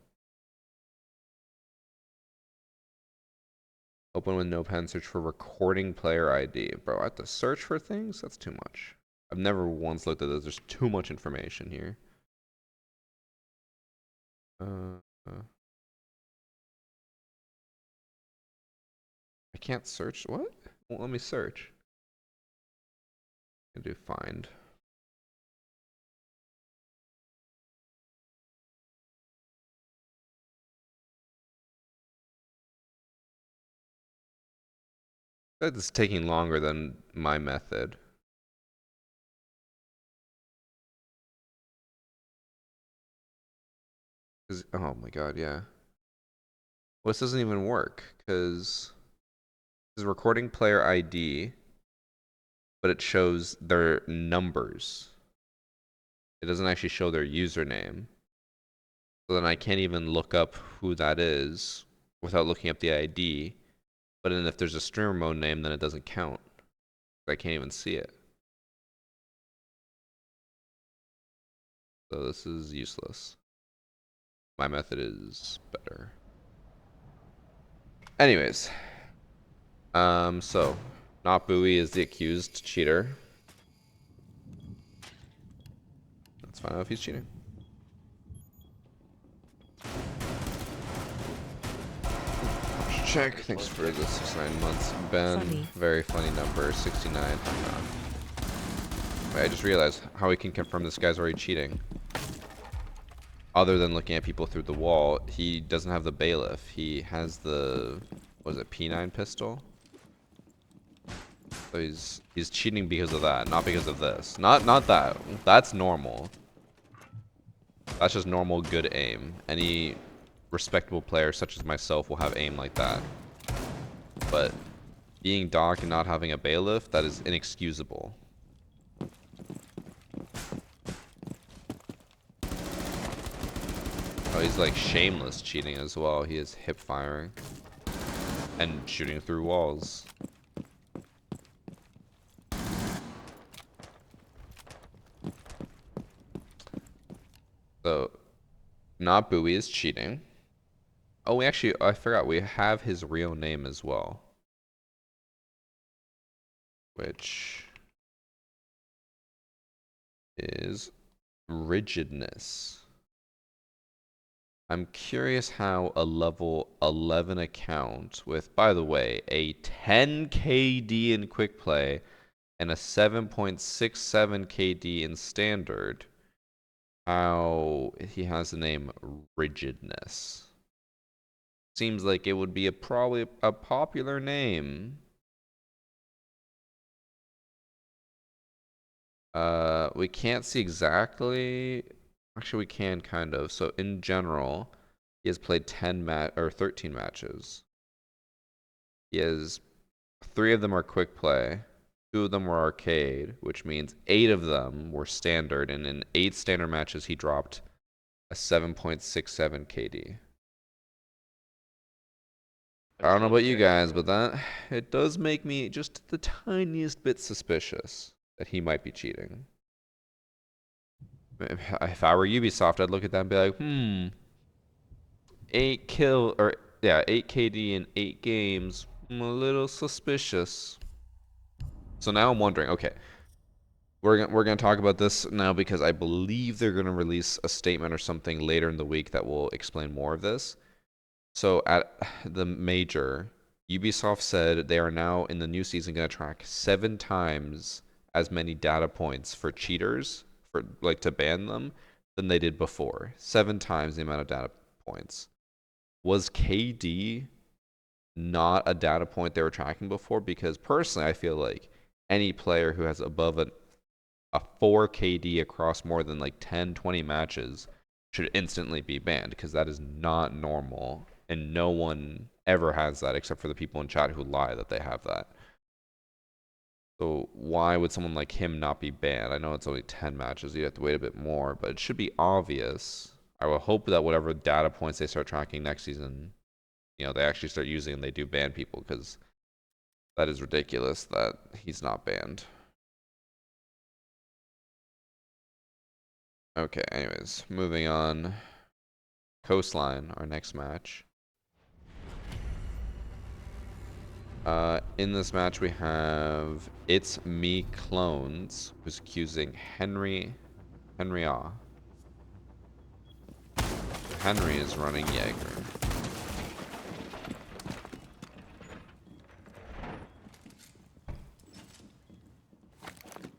Open with no pen, search for recording player ID. Bro, I have to search for things? That's too much. I've never once looked at this. There's too much information here. I can't search. What? Well, let me search. I do find. That's taking longer than my method. Oh my god, yeah. Well, this doesn't even work because this is recording player ID, but it shows their numbers. It doesn't actually show their username. So then I can't even look up who that is without looking up the ID. But then if there's a streamer mode name, then it doesn't count. I can't even see it. So this is useless. My method is better. Anyways, so not Bowie is the accused cheater. Let's find out if he's cheating. Check. Thanks for the 69 months. Ben, Funny. very funny number, 69. Wait, I just realized how we can confirm this guy's already cheating. Other than looking at people through the wall, he doesn't have the bailiff. He has the, what is it, P9 pistol? So he's cheating because of that, not because of this. Not that. That's normal. That's just normal good aim. Any respectable player such as myself will have aim like that. But being Doc and not having a bailiff, that is inexcusable. Oh, he's like shameless cheating as well. He is hip firing and shooting through walls. So, not Bowie is cheating. Oh, I forgot, we have his real name as well. Which is Rigidness. I'm curious how a level 11 account with, by the way, a 10 KD in quick play and a 7.67 KD in standard, how he has the name Rigidness. Seems like it would be probably a popular name. We can't see exactly. Actually, we can kind of. So in general, he has played 13 matches. He has 3 of them are quick play, 2 of them were arcade, which means 8 of them were standard, and in 8 standard matches he dropped a 7.67 KD. I don't know about you guys, but that it does make me just the tiniest bit suspicious that he might be cheating. If I were Ubisoft, I'd look at that and be like, 8 KD in 8 games, I'm a little suspicious. So now I'm wondering, okay, we're gonna talk about this now because I believe they're gonna release a statement or something later in the week that will explain more of this. So at the major, Ubisoft said they are now in the new season going to track 7 times as many data points for cheaters, for like to ban them, than they did before. 7 times the amount of data points. Was KD not a data point they were tracking before? Because personally, I feel like any player who has above a 4 KD across more than like 10, 20 matches should instantly be banned because that is not normal. And no one ever has that except for the people in chat who lie that they have that. So why would someone like him not be banned? I know it's only 10 matches, you have to wait a bit more, but it should be obvious. I will hope that whatever data points they start tracking next season, they actually start using and they do ban people because that is ridiculous that he's not banned. Okay, anyways, moving on. Coastline, our next match. In this match, we have It's Me Clones, who's accusing Henry A. Henry is running Jaeger.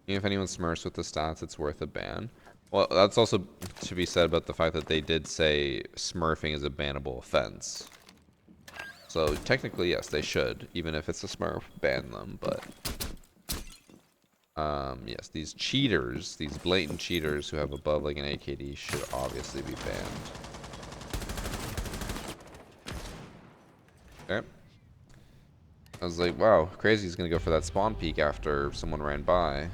Even if anyone smurfs with the stats, it's worth a ban. Well, that's also to be said about the fact that they did say smurfing is a bannable offense. So technically, yes, they should, even if it's a smurf, ban them, but yes, these cheaters, these blatant cheaters who have above like an AKD should obviously be banned. Okay. I was like, wow, Crazy's gonna go for that spawn peek after someone ran by.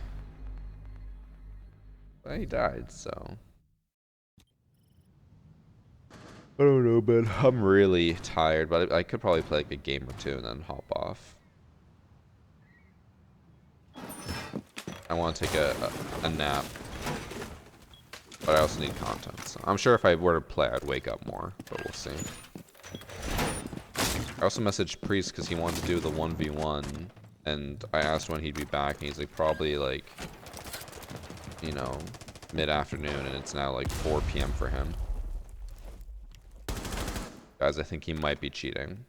But he died, so. I don't know, man. I'm really tired, but I could probably play like a game or two and then hop off. I want to take a nap, but I also need content. So I'm sure if I were to play, I'd wake up more, but we'll see. I also messaged Priest because he wanted to do the 1v1, and I asked when he'd be back, and he's like, probably like, you know, mid-afternoon, and it's now like 4 p.m. for him. Guys, I think he might be cheating.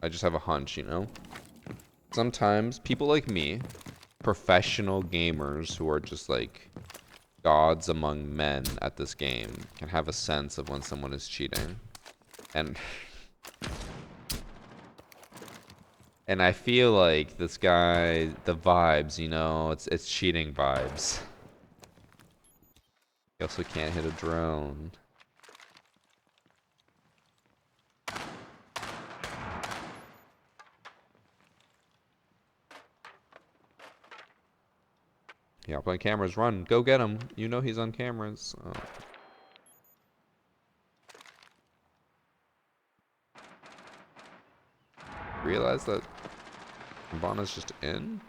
I just have a hunch, you know? Sometimes people like me, professional gamers who are just like gods among men at this game, can have a sense of when someone is cheating. And I feel like this guy, the vibes, you know, it's cheating vibes. He also can't hit a drone. Yeah, playing cameras, run, go get him. You know he's on cameras. Oh. Realize that Ivana's just in?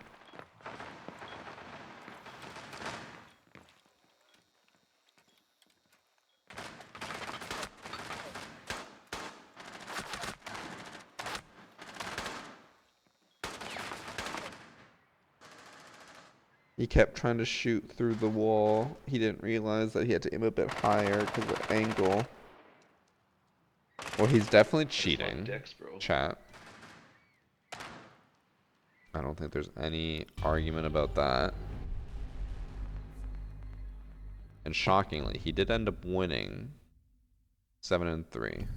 He kept trying to shoot through the wall. He didn't realize that he had to aim a bit higher because of the angle. Well, he's definitely I just love cheating. dicks, bro. Chat. I don't think there's any argument about that. And shockingly, he did end up winning 7-3.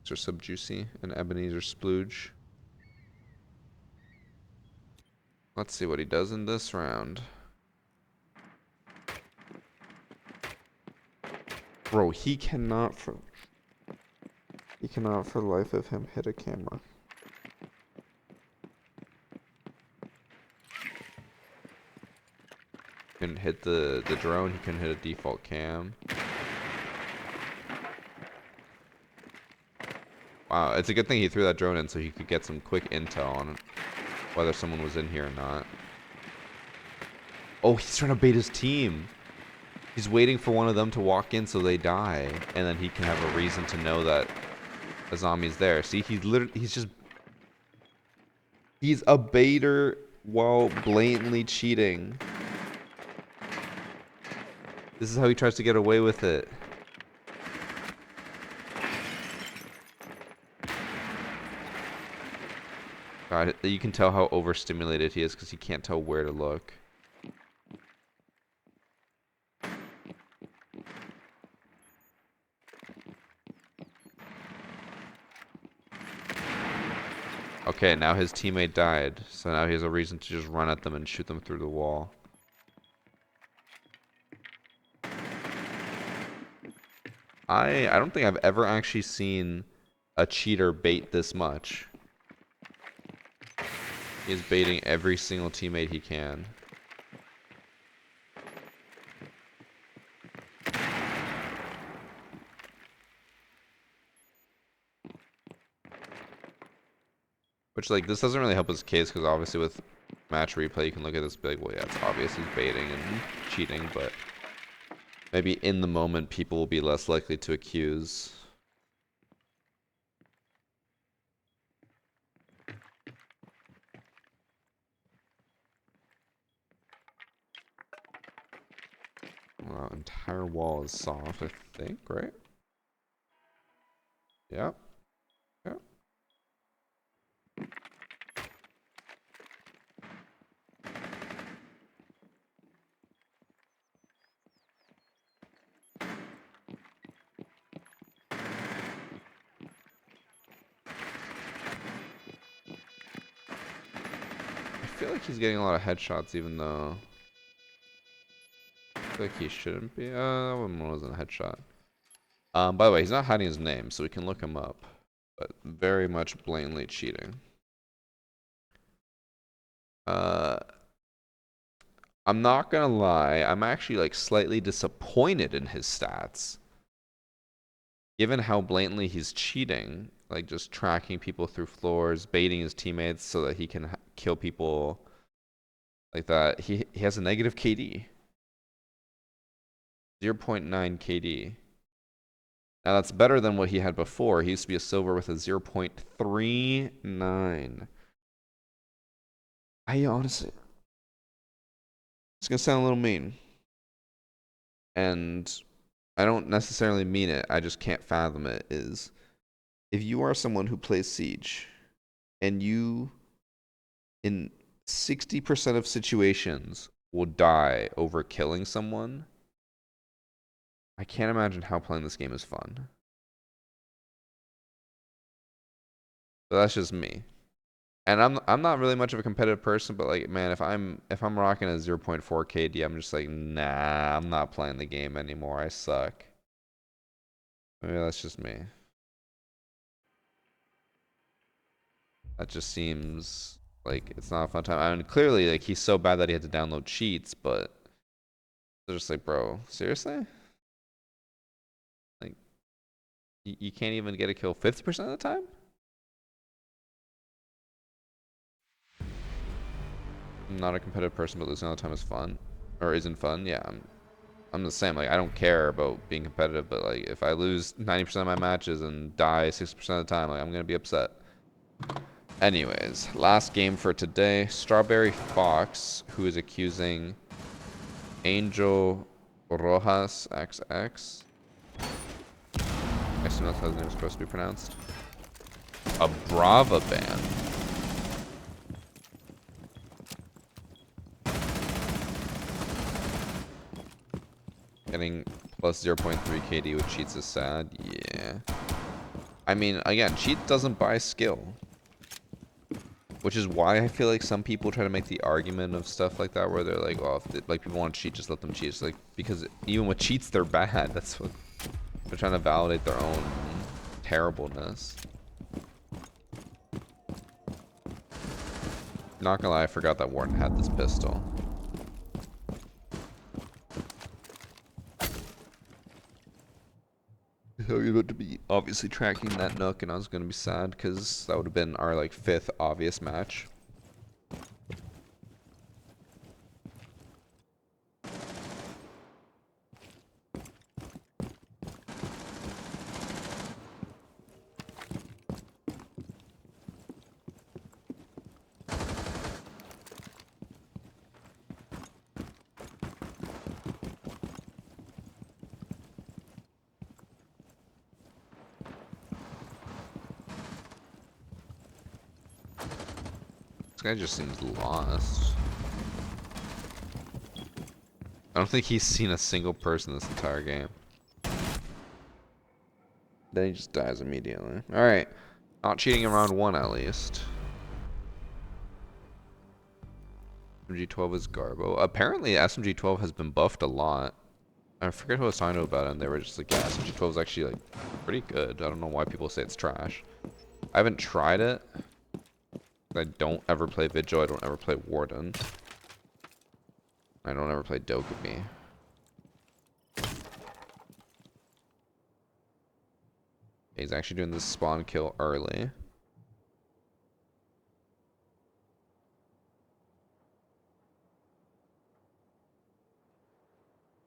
Mr. Subjuicy and Ebenezer Splooge. Let's see what he does in this round. Bro, he cannot for the life of him hit a camera. Couldn't hit the drone, he couldn't hit a default cam. Wow, it's a good thing he threw that drone in so he could get some quick intel on whether someone was in here or not. Oh, he's trying to bait his team. He's waiting for one of them to walk in so they die, and then he can have a reason to know that a zombie's there. See, he's a baiter while blatantly cheating. This is how he tries to get away with it. God, you can tell how overstimulated he is because he can't tell where to look. Okay, now his teammate died, so now he has a reason to just run at them and shoot them through the wall. I don't think I've ever actually seen a cheater bait this much. He's baiting every single teammate he can. Which, like, this doesn't really help his case, because obviously with match replay, you can look at this and be like, well, yeah, it's obvious he's baiting and cheating, but maybe in the moment, people will be less likely to accuse. Wow, entire wall is soft, I think, right? Yep. Yep. I feel like he's getting a lot of headshots, even though I feel like he shouldn't be. That one wasn't a headshot. By the way, he's not hiding his name, so we can look him up. But very much blatantly cheating. I'm not gonna lie, I'm actually like slightly disappointed in his stats. Given how blatantly he's cheating, like just tracking people through floors, baiting his teammates so that he can kill people like that. He has a negative KD. 0.9 KD. Now that's better than what he had before. He used to be a silver with a 0.39. I honestly, it's gonna sound a little mean, and I don't necessarily mean it. I just can't fathom it. Is if you are someone who plays Siege, and you, in 60% of situations, will die over killing someone, I can't imagine how playing this game is fun. But that's just me. And I'm not really much of a competitive person, but like man, if I'm rocking a 0.4 KD, I'm just like, nah, I'm not playing the game anymore. I suck. Maybe that's just me. That just seems like it's not a fun time. I mean, clearly like he's so bad that he had to download cheats, but they're just like, bro, seriously? Like you can't even get a kill 50% of the time? I'm not a competitive person, but losing all the time is fun. Or isn't fun. Yeah, I'm the same. Like I don't care about being competitive, but like if I lose 90% of my matches and die 60% of the time, like I'm gonna be upset. Anyways, last game for today. Strawberry Fox, who is accusing Angel Rojas XX. I assume that's how his name is supposed to be pronounced. A Brava ban. Getting plus 0.3 KD with cheats is sad. Yeah. I mean, again, cheat doesn't buy skill. Which is why I feel like some people try to make the argument of stuff like that, where they're like, "Well, if like people want to cheat, just let them cheat." It's like because even with cheats, they're bad. That's what they're trying to validate their own terribleness. Not gonna lie, I forgot that Warden had this pistol. So we about to be obviously tracking that Nook, and I was gonna be sad because that would have been our like 5th obvious match. This guy just seems lost. I don't think he's seen a single person this entire game. Then he just dies immediately. Alright. Not cheating in round 1 at least. SMG-12 is Garbo. Apparently SMG-12 has been buffed a lot. I forget who I was talking to about it, and they were just like, yeah, SMG-12 is actually like pretty good. I don't know why people say it's trash. I haven't tried it. I don't ever play Vigil. I don't ever play Warden. I don't ever play Dokkaebi. He's actually doing this spawn kill early.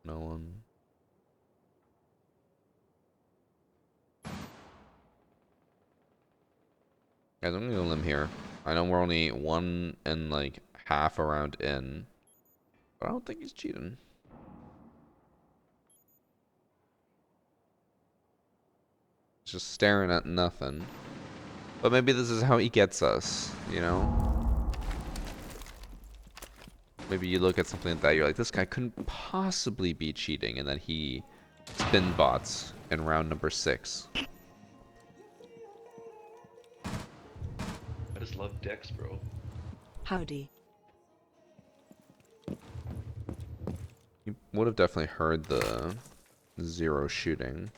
No one. Guys, I'm gonna go limb here. I know we're only 1 and like half a round in, but I don't think he's cheating. He's just staring at nothing. But maybe this is how he gets us, you know? Maybe you look at something like that, you're like, this guy couldn't possibly be cheating, and then he spin bots in round number 6. I just love Dex, bro. Howdy. You would have definitely heard the 0 shooting.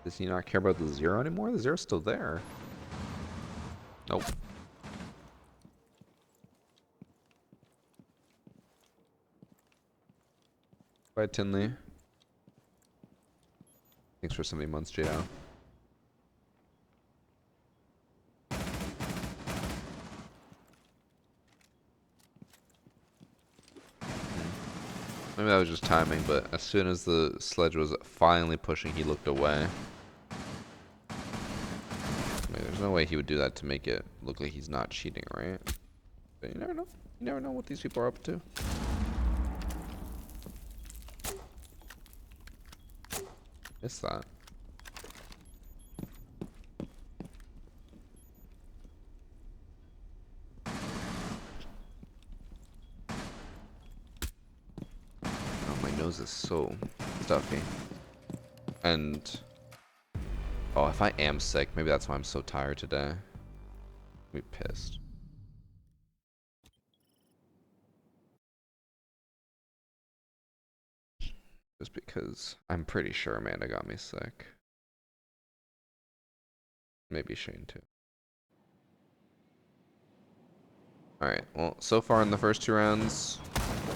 Does he not care about the 0 anymore? The 0's still there. Nope. Bye, Tinley. Thanks for 70 months, JL. Maybe that was just timing, but as soon as the sledge was finally pushing, he looked away. I mean, there's no way he would do that to make it look like he's not cheating, right? But you never know. You never know what these people are up to. Missed that. Oh, my nose is so stuffy. And oh, if I am sick, maybe that's why I'm so tired today. I'm be pissed. Just because I'm pretty sure Amanda got me sick. Maybe Shane too. Alright, well, so far in the first 2 rounds,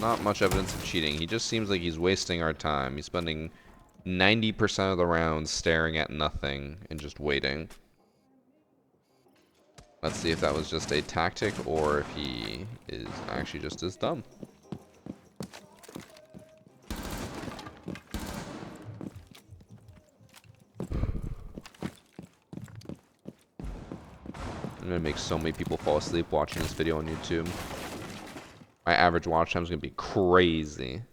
not much evidence of cheating. He just seems like he's wasting our time. He's spending 90% of the rounds staring at nothing and just waiting. Let's see if that was just a tactic or if he is actually just as dumb. I'm gonna make so many people fall asleep watching this video on YouTube. My average watch time is gonna be crazy.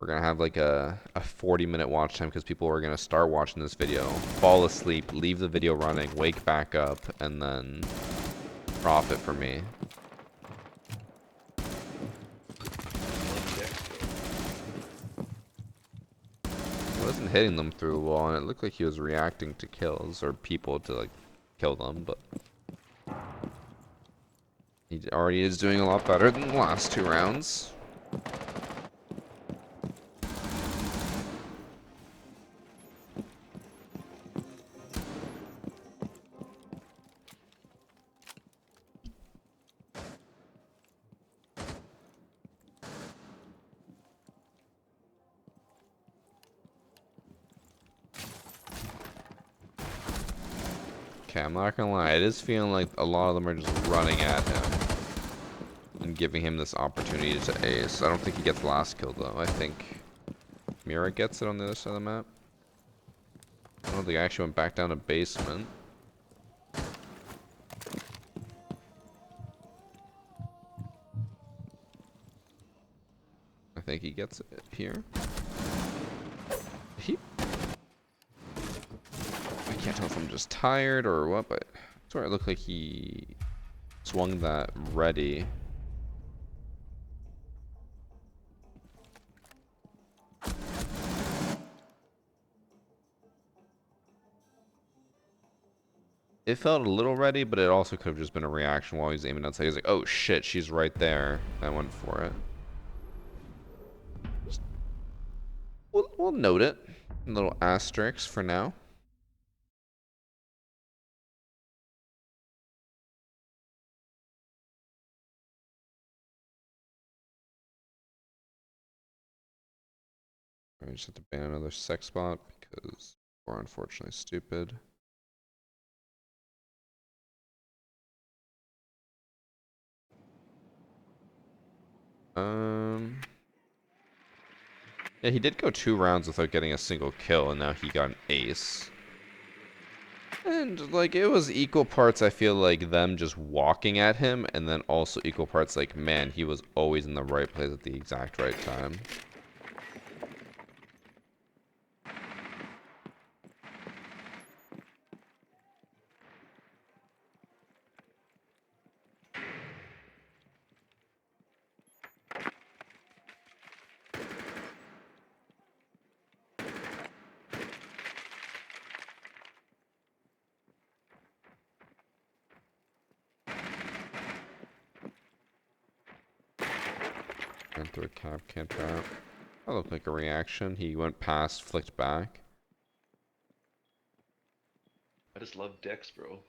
We're gonna have like a 40-minute watch time because people are gonna start watching this video, fall asleep, leave the video running, wake back up, and then profit for me. He wasn't hitting them through the wall, and it looked like he was reacting to kills or people to like kill them, but he already is doing a lot better than the last 2 rounds. Okay, I'm not gonna lie, it is feeling like a lot of them are just running at him and giving him this opportunity to ace. I don't think he gets the last kill though. I think Mira gets it on the other side of the map. I don't think I actually went back down to basement. I think he gets it here. I can't tell if I'm just tired or what, but I swear it looked like he swung that ready. It felt a little ready, but it also could have just been a reaction while he was aiming outside. He was like, oh shit, she's right there. I went for it. Just, we'll note it. A little asterisk for now. I just have to ban another sex bot because we're unfortunately stupid. Yeah, he did go 2 rounds without getting a single kill, and now he got an ace. And, like, it was equal parts, I feel like, them just walking at him, and then also equal parts, like, man, he was always in the right place at the exact right time. Went through a cap, can't trap. That looked like a reaction. He went past, flicked back. I just love Dex, bro.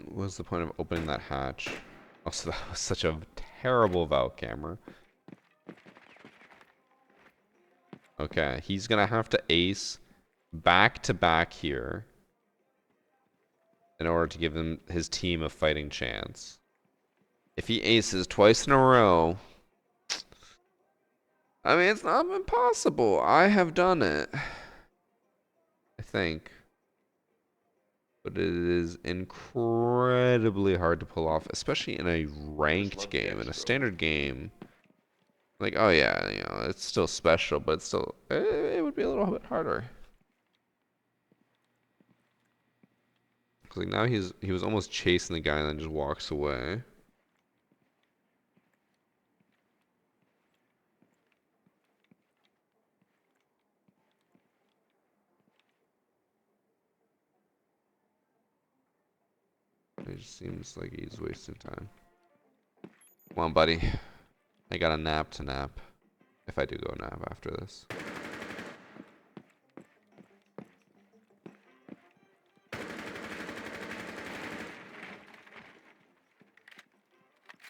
What's the point of opening that hatch? Also, that was such a terrible valve camera. Okay, he's gonna have to ace back to back here in order to give him his team a fighting chance. If he aces twice in a row, I mean, it's not impossible. I have done it. I think. But it is incredibly hard to pull off, especially in a I just ranked love game. In Dex, a bro. standard game, like, oh yeah, you know, it's still special, but it's still, it would be a little bit harder. 'Cause like now he was almost chasing the guy and then just walks away. It just seems like he's wasting time. Come on, buddy. I got a nap to nap. If I do go nap after this.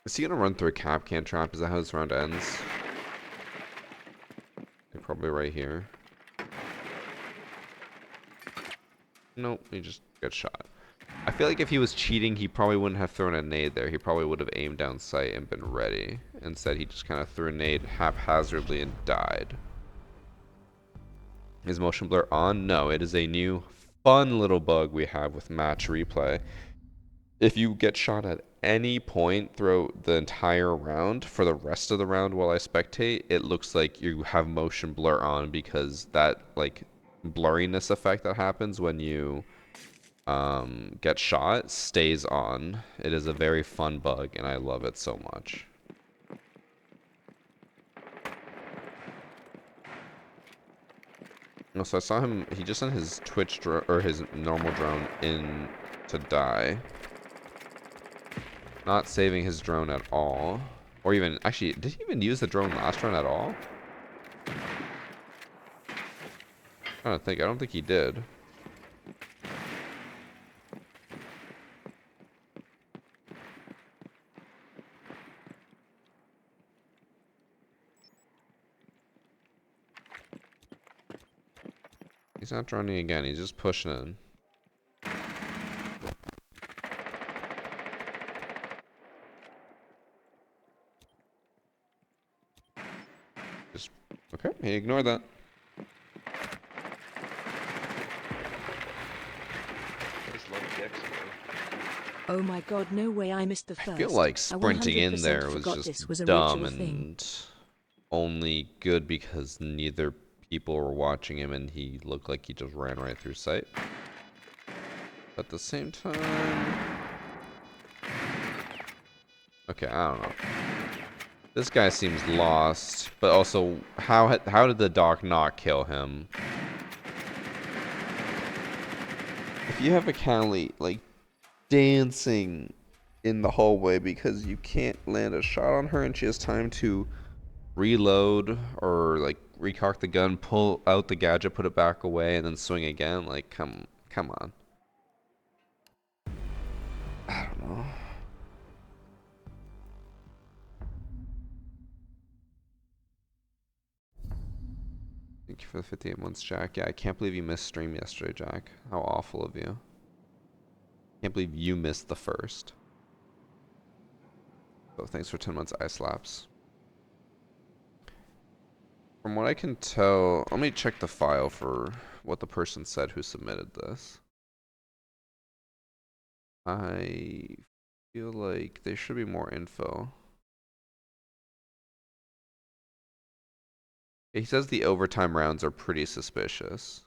Is he gonna run through a cap can trap? Is that how this round ends? They're probably right here. Nope, he just got shot. I feel like if he was cheating, he probably wouldn't have thrown a nade there. He probably would have aimed down sight and been ready. Instead, he just kind of threw a nade haphazardly and died. Is motion blur on? No, it is a new fun little bug we have with match replay. If you get shot at any point throughout the entire round, for the rest of the round while I spectate, it looks like you have motion blur on because that like blurriness effect that happens when you get shot stays on. It is a very fun bug and I love it so much. No, so I saw him, he just sent his Twitch or his normal drone in to die. Not saving his drone at all. Or even, actually, did he even use the drone last round at all? I don't think he did. He's not droning again, he's just pushing in. Just, okay, he ignored that. I just love Dex, bro. Oh my god, no way I missed the I feel first. like I sprinting in 100% there was forgot just this was a dumb ritual thing. and only good because neither people were watching him and he looked like he just ran right through sight. At the same time... Okay, I don't know. This guy seems lost, but also, how did the doc not kill him? If you have a Callie, like, dancing in the hallway because you can't land a shot on her and she has time to reload or, like, recock the gun, pull out the gadget, put it back away, and then swing again, like, come on. I don't know. Thank you for the 58 months, Jack. Yeah, I can't believe you missed stream yesterday, Jack. How awful of you. Can't believe you missed the first. So thanks for 10 months ice laps. From what I can tell, let me check the file for what the person said who submitted this. I feel like there should be more info. He says the overtime rounds are pretty suspicious.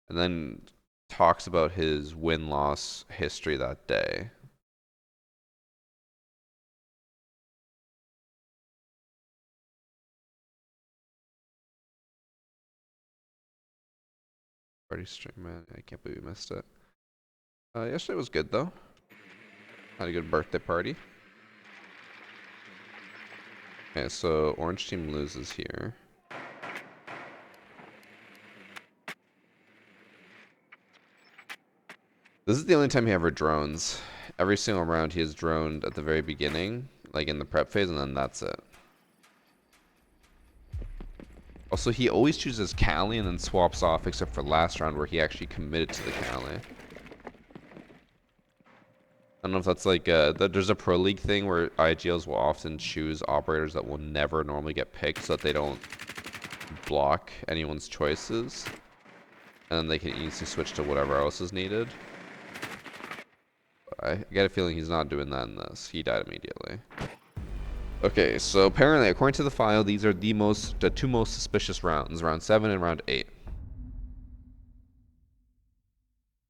And then talks about his win-loss history that day. Party stream, man. I can't believe we missed it. Yesterday was good though. Had a good birthday party. Okay, so orange team loses here. This is the only time he ever drones. Every single round he has droned at the very beginning, like in the prep phase, and then that's it. Also, he always chooses Cali and then swaps off, except for last round where he actually committed to the Cali. I don't know if that's like there's a pro league thing where IGLs will often choose operators that will never normally get picked so that they don't block anyone's choices, and then they can easily switch to whatever else is needed. But I get a feeling he's not doing that in this. He died immediately. Okay, so apparently, according to the file, these are the two most suspicious rounds, round 7 and round 8.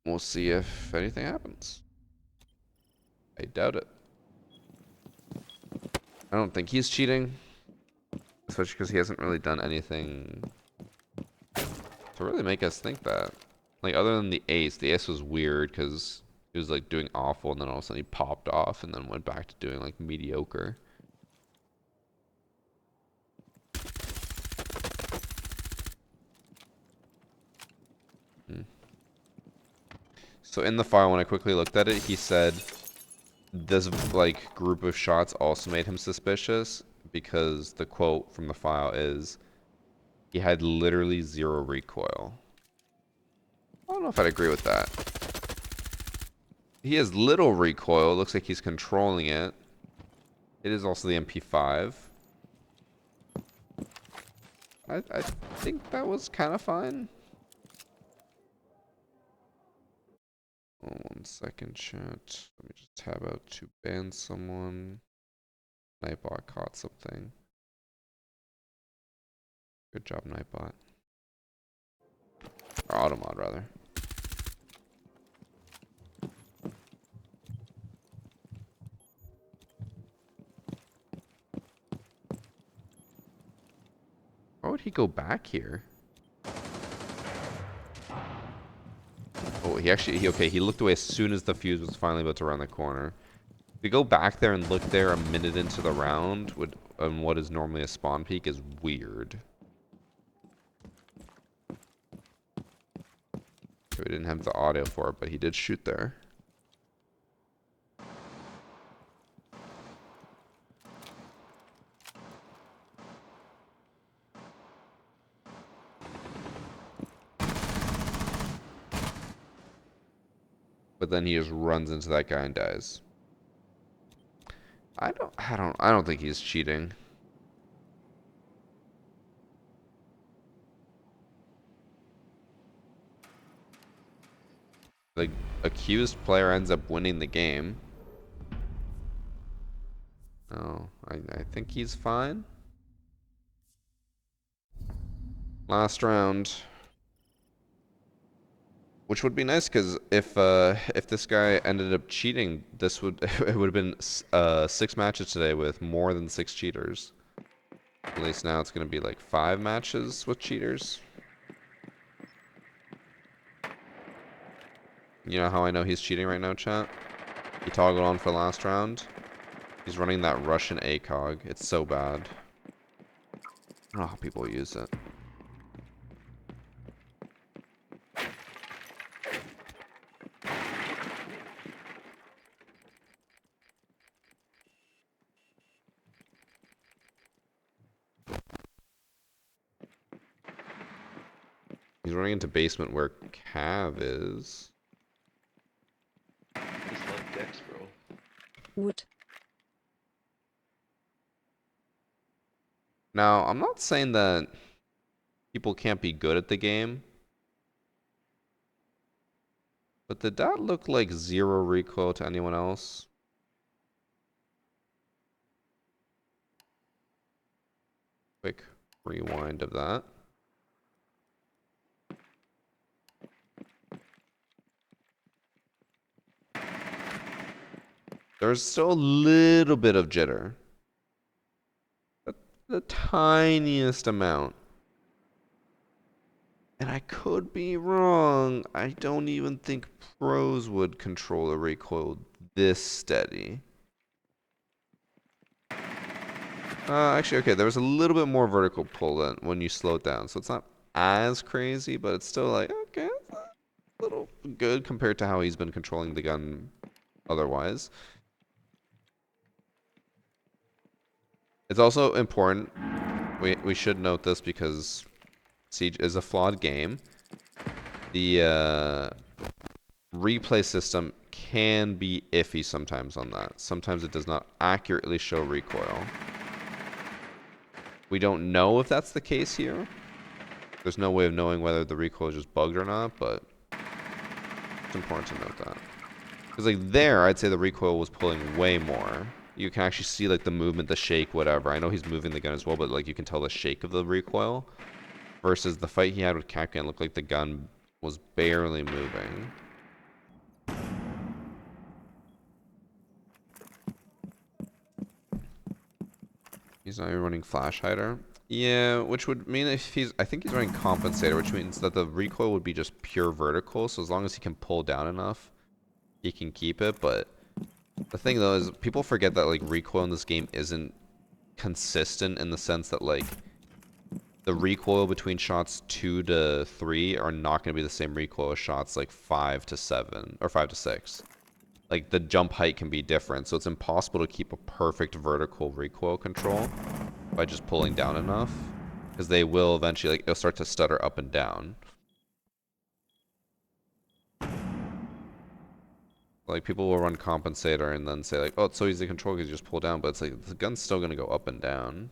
We'll see if anything happens. I doubt it. I don't think he's cheating, especially because he hasn't really done anything to really make us think that. Like, other than the ace was weird because he was like doing awful, and then all of a sudden he popped off and then went back to doing like mediocre. So in the file, when I quickly looked at it, he said this like group of shots also made him suspicious because the quote from the file is he had literally 0 recoil. I don't know if I'd agree with that. He has little recoil. It looks like he's controlling it. It is also the MP5. I think that was kind of fine. Oh, 1 second, chat. Let me just tab out to ban someone. Nightbot caught something. Good job, Nightbot. Or Automod, rather. Why would he go back here? Oh, he looked away as soon as the fuse was finally about to round the corner. If you go back there and look there a minute into the round, on what is normally a spawn peak is weird. We didn't have the audio for it, but he did shoot there. But then he just runs into that guy and dies. I don't think he's cheating. The accused player ends up winning the game. Oh, I think he's fine. Last round. Which would be nice because if this guy ended up cheating, this would it would have been 6 matches today with more than 6 cheaters. At least now it's gonna be like 5 matches with cheaters. You know how I know he's cheating right now, chat? He toggled on for last round. He's running that Russian ACOG. It's so bad. I don't know how people use it. He's running into basement where Cav is. Just love decks, bro. Wood. Now, I'm not saying that people can't be good at the game. But did that look like 0 recoil to anyone else? Quick rewind of that. There's still a little bit of jitter. The tiniest amount. And I could be wrong. I don't even think pros would control a recoil this steady. Actually, okay, there was a little bit more vertical pull then when you slow it down. So it's not as crazy, but it's still like, okay, it's a little good compared to how he's been controlling the gun otherwise. It's also important, we should note this because Siege is a flawed game. The replay system can be iffy sometimes on that. Sometimes it does not accurately show recoil. We don't know if that's the case here. There's no way of knowing whether the recoil is just bugged or not, but it's important to note that. Because like there, I'd say the recoil was pulling way more. You can actually see like the movement, the shake, whatever. I know he's moving the gun as well, but like you can tell the shake of the recoil. Versus the fight he had with Capcan looked like the gun was barely moving. He's not even running flash hider. Yeah, which would mean if I think he's running compensator, which means that the recoil would be just pure vertical. So as long as he can pull down enough, he can keep it. But the thing though is people forget that like recoil in this game isn't consistent in the sense that like the recoil between shots 2 to 3 are not going to be the same recoil as shots like 5 to 7 or 5 to 6. Like the jump height can be different, so it's impossible to keep a perfect vertical recoil control by just pulling down enough, because they will eventually, like, it'll start to stutter up and down. Like people will run compensator and then say like, oh, it's so easy to control because you just pull down, but it's like the gun's still gonna go up and down.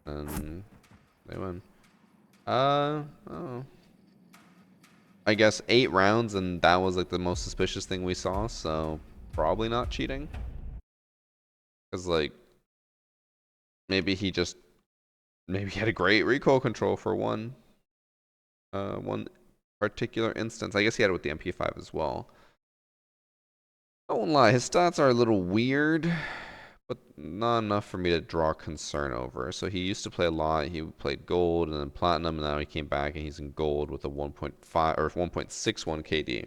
And they win. Oh. I guess 8 rounds, and that was like the most suspicious thing we saw, so probably not cheating. Because like maybe he had a great recoil control for one particular instance. I guess he had it with the MP5 as well. I won't lie, his stats are a little weird, but not enough for me to draw concern over. So he used to play a lot. He played gold and then platinum, and now he came back and he's in gold with a 1.5 or 1.61 KD.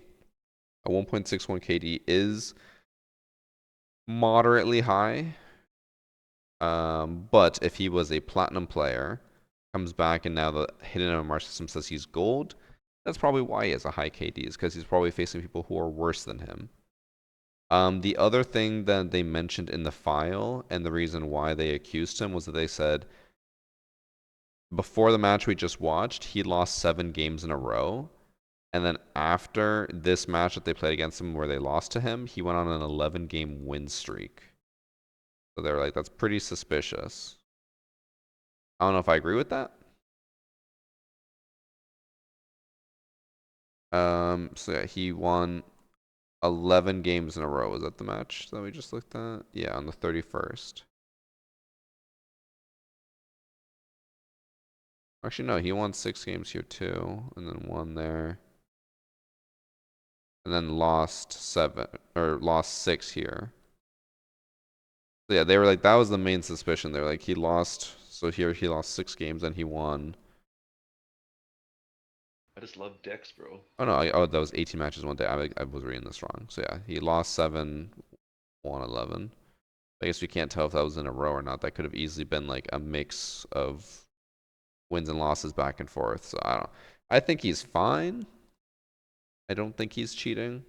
A 1.61 KD is moderately high. But if he was a platinum player, comes back and now the hidden MMR system says he's gold, that's probably why he has a high KD, is because he's probably facing people who are worse than him. The other thing that they mentioned in the file and the reason why they accused him was that they said before the match we just watched, he lost 7 games in a row. And then after this match that they played against him where they lost to him, he went on an 11-game win streak. So they were like, that's pretty suspicious. I don't know if I agree with that. So yeah, he won 11 games in a row. Was that the match that we just looked at? Yeah, on the 31st. Actually, no, he won 6 games here too, and then won there. And then lost 7, or lost 6 here. So yeah, they were like, that was the main suspicion. They're like, he lost, so here he lost 6 games and he won. I just love dicks, bro. Oh no, oh, that was 18 matches one day. I was reading this wrong. So yeah, he lost 7, won 11. I guess we can't tell if that was in a row or not. That could have easily been like a mix of wins and losses back and forth. So I don't. I think he's fine. I don't think he's cheating.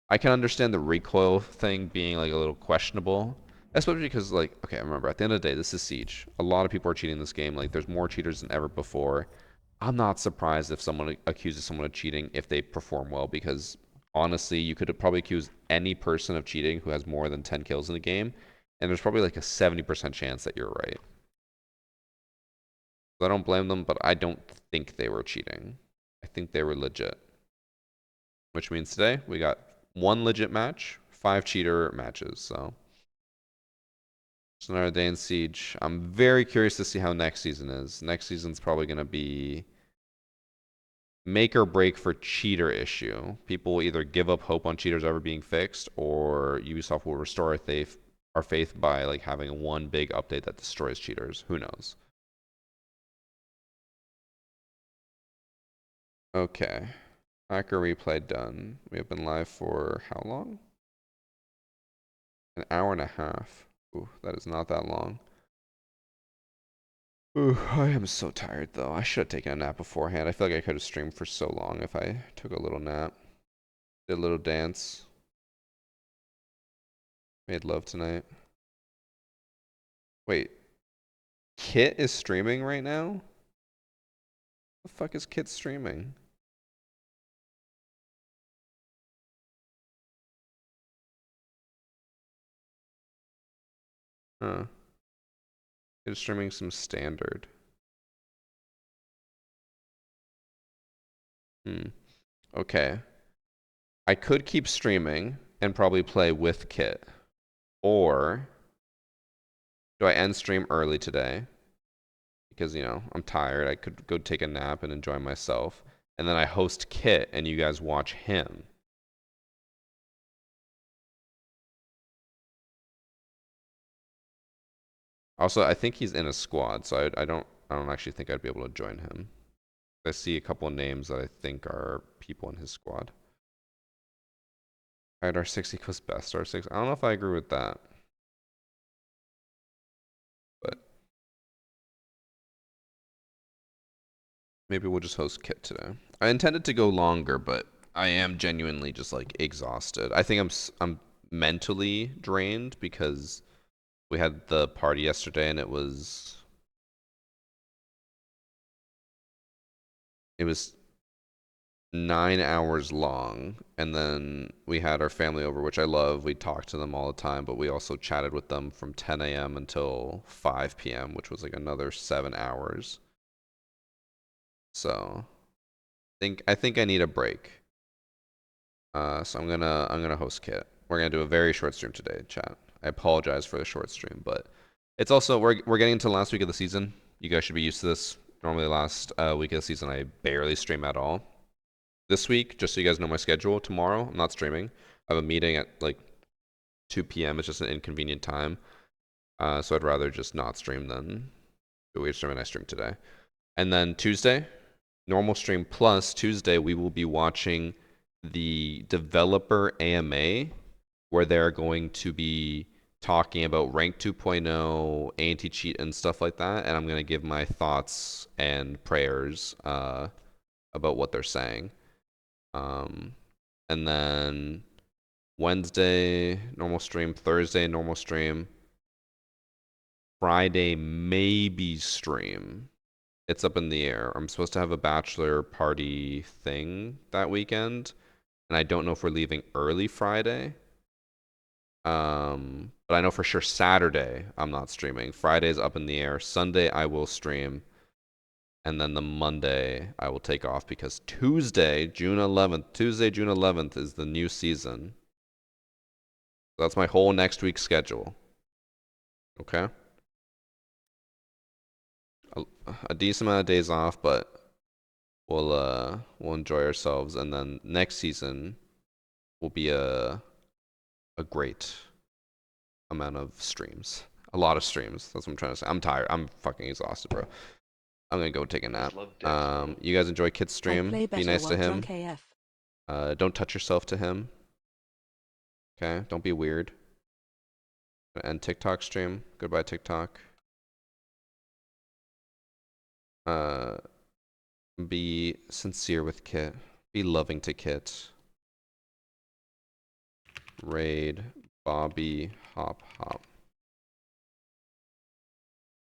I can understand the recoil thing being like a little questionable, especially because like, okay, remember at the end of the day, this is Siege. A lot of people are cheating this game. Like, there's more cheaters than ever before. I'm not surprised if someone accuses someone of cheating if they perform well, because honestly, you could probably accuse any person of cheating who has more than 10 kills in the game, and there's probably like a 70% chance that you're right. So I don't blame them, but I don't think they were cheating. I think they were legit. Which means today we got 1 legit match, 5 cheater matches. So it's another day in Siege. I'm very curious to see how next season is. Next season's probably going to be make or break for cheater issue. People will either give up hope on cheaters ever being fixed, or Ubisoft will restore if they our faith by like having one big update that destroys cheaters. Who knows? Okay. Hacker replay done. We have been live for how long? An hour and a half. Ooh, that is not that long. Ooh, I am so tired though. I should have taken a nap beforehand. I feel like I could have streamed for so long if I took a little nap. Did a little dance. Made love tonight. Wait, Kit is streaming right now? The fuck is Kit streaming? Huh. It's streaming some standard. Okay. I could keep streaming and probably play with Kit. Or do I end stream early today? Because, you know, I'm tired. I could go take a nap and enjoy myself. And then I host Kit and you guys watch him. Also, I think he's in a squad, so I don't actually think I'd be able to join him. I see a couple of names that I think are people in his squad. Alright, R6 equals best R6. I don't know if I agree with that. But maybe we'll just host Kit today. I intended to go longer, but I am genuinely just like exhausted. I think I'm mentally drained because we had the party yesterday and it was 9 hours long, and then we had our family over, which I love. We talked to them all the time, but we also chatted with them from 10 a.m. until 5 p.m., which was like another 7 hours. So I think I need a break. So I'm gonna host Kit. We're gonna do a very short stream today, chat. I apologize for the short stream, but it's also we're getting into the last week of the season. You guys should be used to this. Normally, last week of the season, I barely stream at all. This week, just so you guys know my schedule, tomorrow I'm not streaming. I have a meeting at like 2 p.m. It's just an inconvenient time. So I'd rather just not stream than do a weird stream, and I stream today. And then Tuesday, normal stream plus Tuesday, we will be watching the developer AMA where they're going to be talking about rank 2.0, anti-cheat and stuff like that. And I'm going to give my thoughts and prayers about what they're saying. And then Wednesday, normal stream. Thursday, normal stream. Friday, maybe stream. It's up in the air. I'm supposed to have a bachelor party thing that weekend, and I don't know if we're leaving early Friday. But I know for sure Saturday I'm not streaming. Friday's up in the air. Sunday I will stream. And then the Monday I will take off because Tuesday, June 11th is the new season. That's my whole next week's schedule. Okay? A decent amount of days off, but we'll enjoy ourselves, and then next season will be a great amount of streams. A lot of streams. That's what I'm trying to say. I'm tired. I'm fucking exhausted, bro. I'm gonna go take a nap. You guys enjoy Kit's I stream. play Be better nice to while him. drunk AF. Don't touch yourself to him. Okay? Don't be weird. Gonna end TikTok stream. Goodbye, TikTok. Be sincere with Kit. Be loving to Kit. Raid, Bobby, Hop, Hop.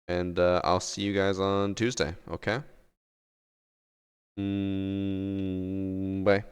And I'll see you guys on Tuesday, okay? Bye.